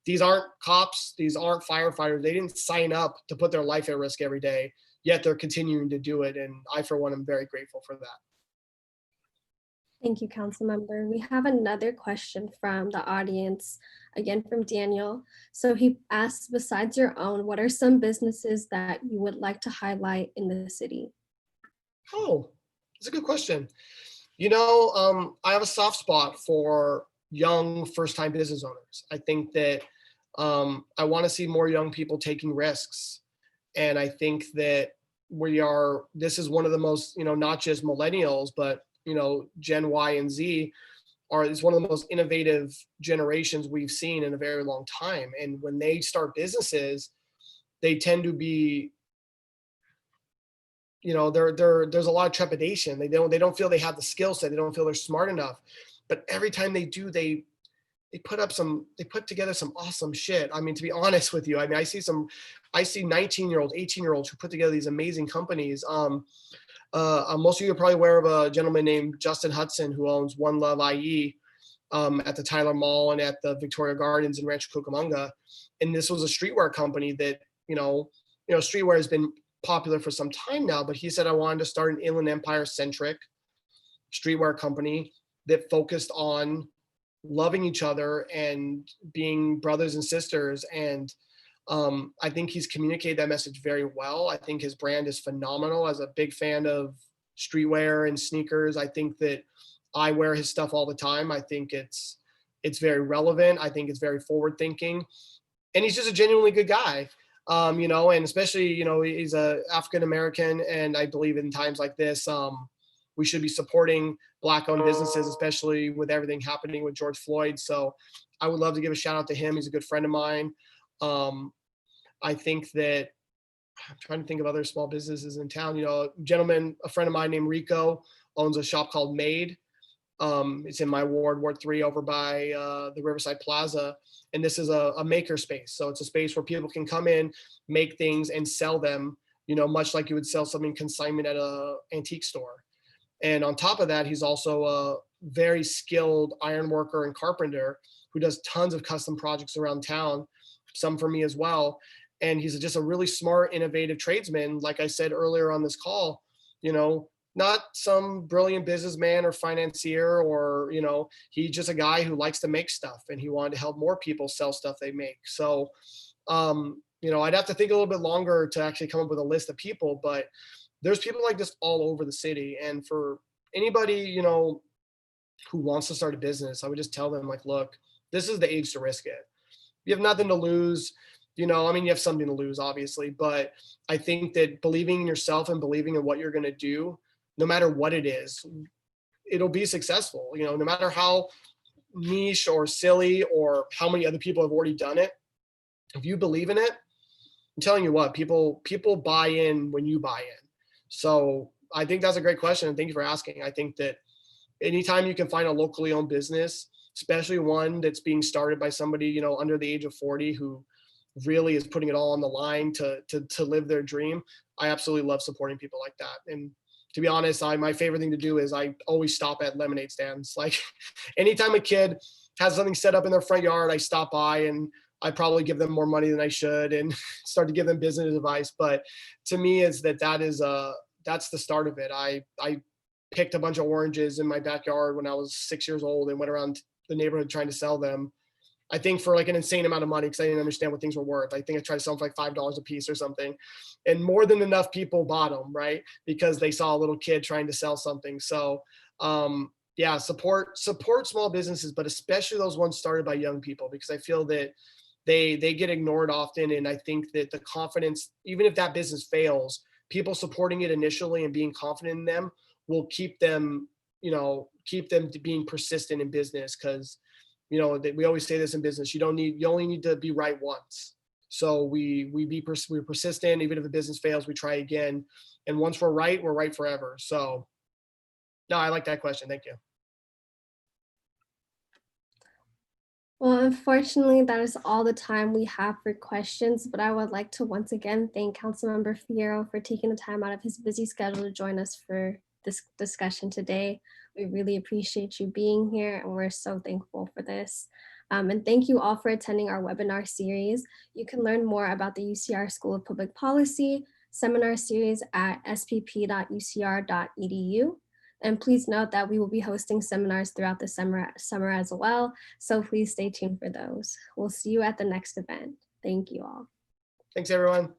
Speaker 2: these aren't cops, these aren't firefighters. They didn't sign up to put their life at risk every day, yet they're continuing to do it. And I, for one, am very grateful for that.
Speaker 1: Thank you, Councilmember. We have another question from the audience, again from Daniel. So he asks, besides your own, what are some businesses that you would like to highlight in the city?
Speaker 2: Oh, that's a good question. I have a soft spot for young first-time business owners. I think that I want to see more young people taking risks. And I think that this is one of the most, not just millennials, but, Gen Y and Z is one of the most innovative generations we've seen in a very long time. And when they start businesses, they tend to be, there's a lot of trepidation. They don't feel they have the skill set. They don't feel they're smart enough. But every time they do, they put together some awesome shit. I mean, to be honest with you, I see 19-year-olds, 18-year-olds who put together these amazing companies. Most of you are probably aware of a gentleman named Justin Hudson, who owns One Love IE at the Tyler Mall and at the Victoria Gardens in Rancho Cucamonga. And this was a streetwear company that, streetwear has been popular for some time now, but he said, I wanted to start an Inland Empire centric streetwear company that focused on loving each other and being brothers and sisters. And I think he's communicated that message very well. I think his brand is phenomenal. As a big fan of streetwear and sneakers, I think that I wear his stuff all the time. I think it's very relevant. I think it's very forward thinking, and he's just a genuinely good guy. And especially, he's a African American, and I believe in times like this, we should be supporting Black-owned businesses, especially with everything happening with George Floyd. So I would love to give a shout out to him. He's a good friend of mine. I think that I'm trying to think of other small businesses in town. A friend of mine named Rico owns a shop called Made. It's in my ward 3, over by the Riverside Plaza. And this is a maker space. So it's a space where people can come in, make things, and sell them, much like you would sell something consignment at an antique store. And on top of that, he's also a very skilled iron worker and carpenter who does tons of custom projects around town, some for me as well. And he's just a really smart, innovative tradesman. Like I said earlier on this call, not some brilliant businessman or financier, or, you know, he's just a guy who likes to make stuff and he wanted to help more people sell stuff they make. So, you know, I'd have to think a little bit longer to actually come up with a list of people, but there's people like this all over the city. And for anybody, you know, who wants to start a business, I would just tell them, like, look, this is the age to risk it. You have nothing to lose. You know, I mean, you have something to lose, obviously, but I think that believing in yourself and believing in what you're going to do, no matter what it is, it'll be successful. You know, no matter how niche or silly or how many other people have already done it, if you believe in it, I'm telling you what, people buy in when you buy in. So I think that's a great question, and thank you for asking. I think that anytime you can find a locally owned business, especially one that's being started by somebody, you know, under the age of 40 who really is putting it all on the line to live their dream, I absolutely love supporting people like that. And to be honest, my favorite thing to do is I always stop at lemonade stands. Like anytime a kid has something set up in their front yard, I stop by and I probably give them more money than I should and start to give them business advice. But to me, is that's the start of it. I picked a bunch of oranges in my backyard when I was 6 years old and went around the neighborhood trying to sell them. I think for like an insane amount of money because I didn't understand what things were worth. I think I tried to sell them for like $5 a piece or something. And more than enough people bought them, right? Because they saw a little kid trying to sell something. So yeah, support small businesses, but especially those ones started by young people, because I feel that they get ignored often. And I think that the confidence, even if that business fails, people supporting it initially and being confident in them will keep them, you know, keep them to being persistent in business. Because, you know, we always say this in business, you only need to be right once. So we're persistent. Even if the business fails, we try again. And once we're right forever. So no, I like that question. Thank you.
Speaker 1: Well, unfortunately, that is all the time we have for questions, but I would like to once again thank Councilmember Fierro for taking the time out of his busy schedule to join us for this discussion today. We really appreciate you being here, and we're so thankful for this. And thank you all for attending our webinar series. You can learn more about the UCR School of Public Policy seminar series at spp.ucr.edu. And please note that we will be hosting seminars throughout the summer as well. So please stay tuned for those. We'll see you at the next event. Thank you all.
Speaker 2: Thanks, everyone.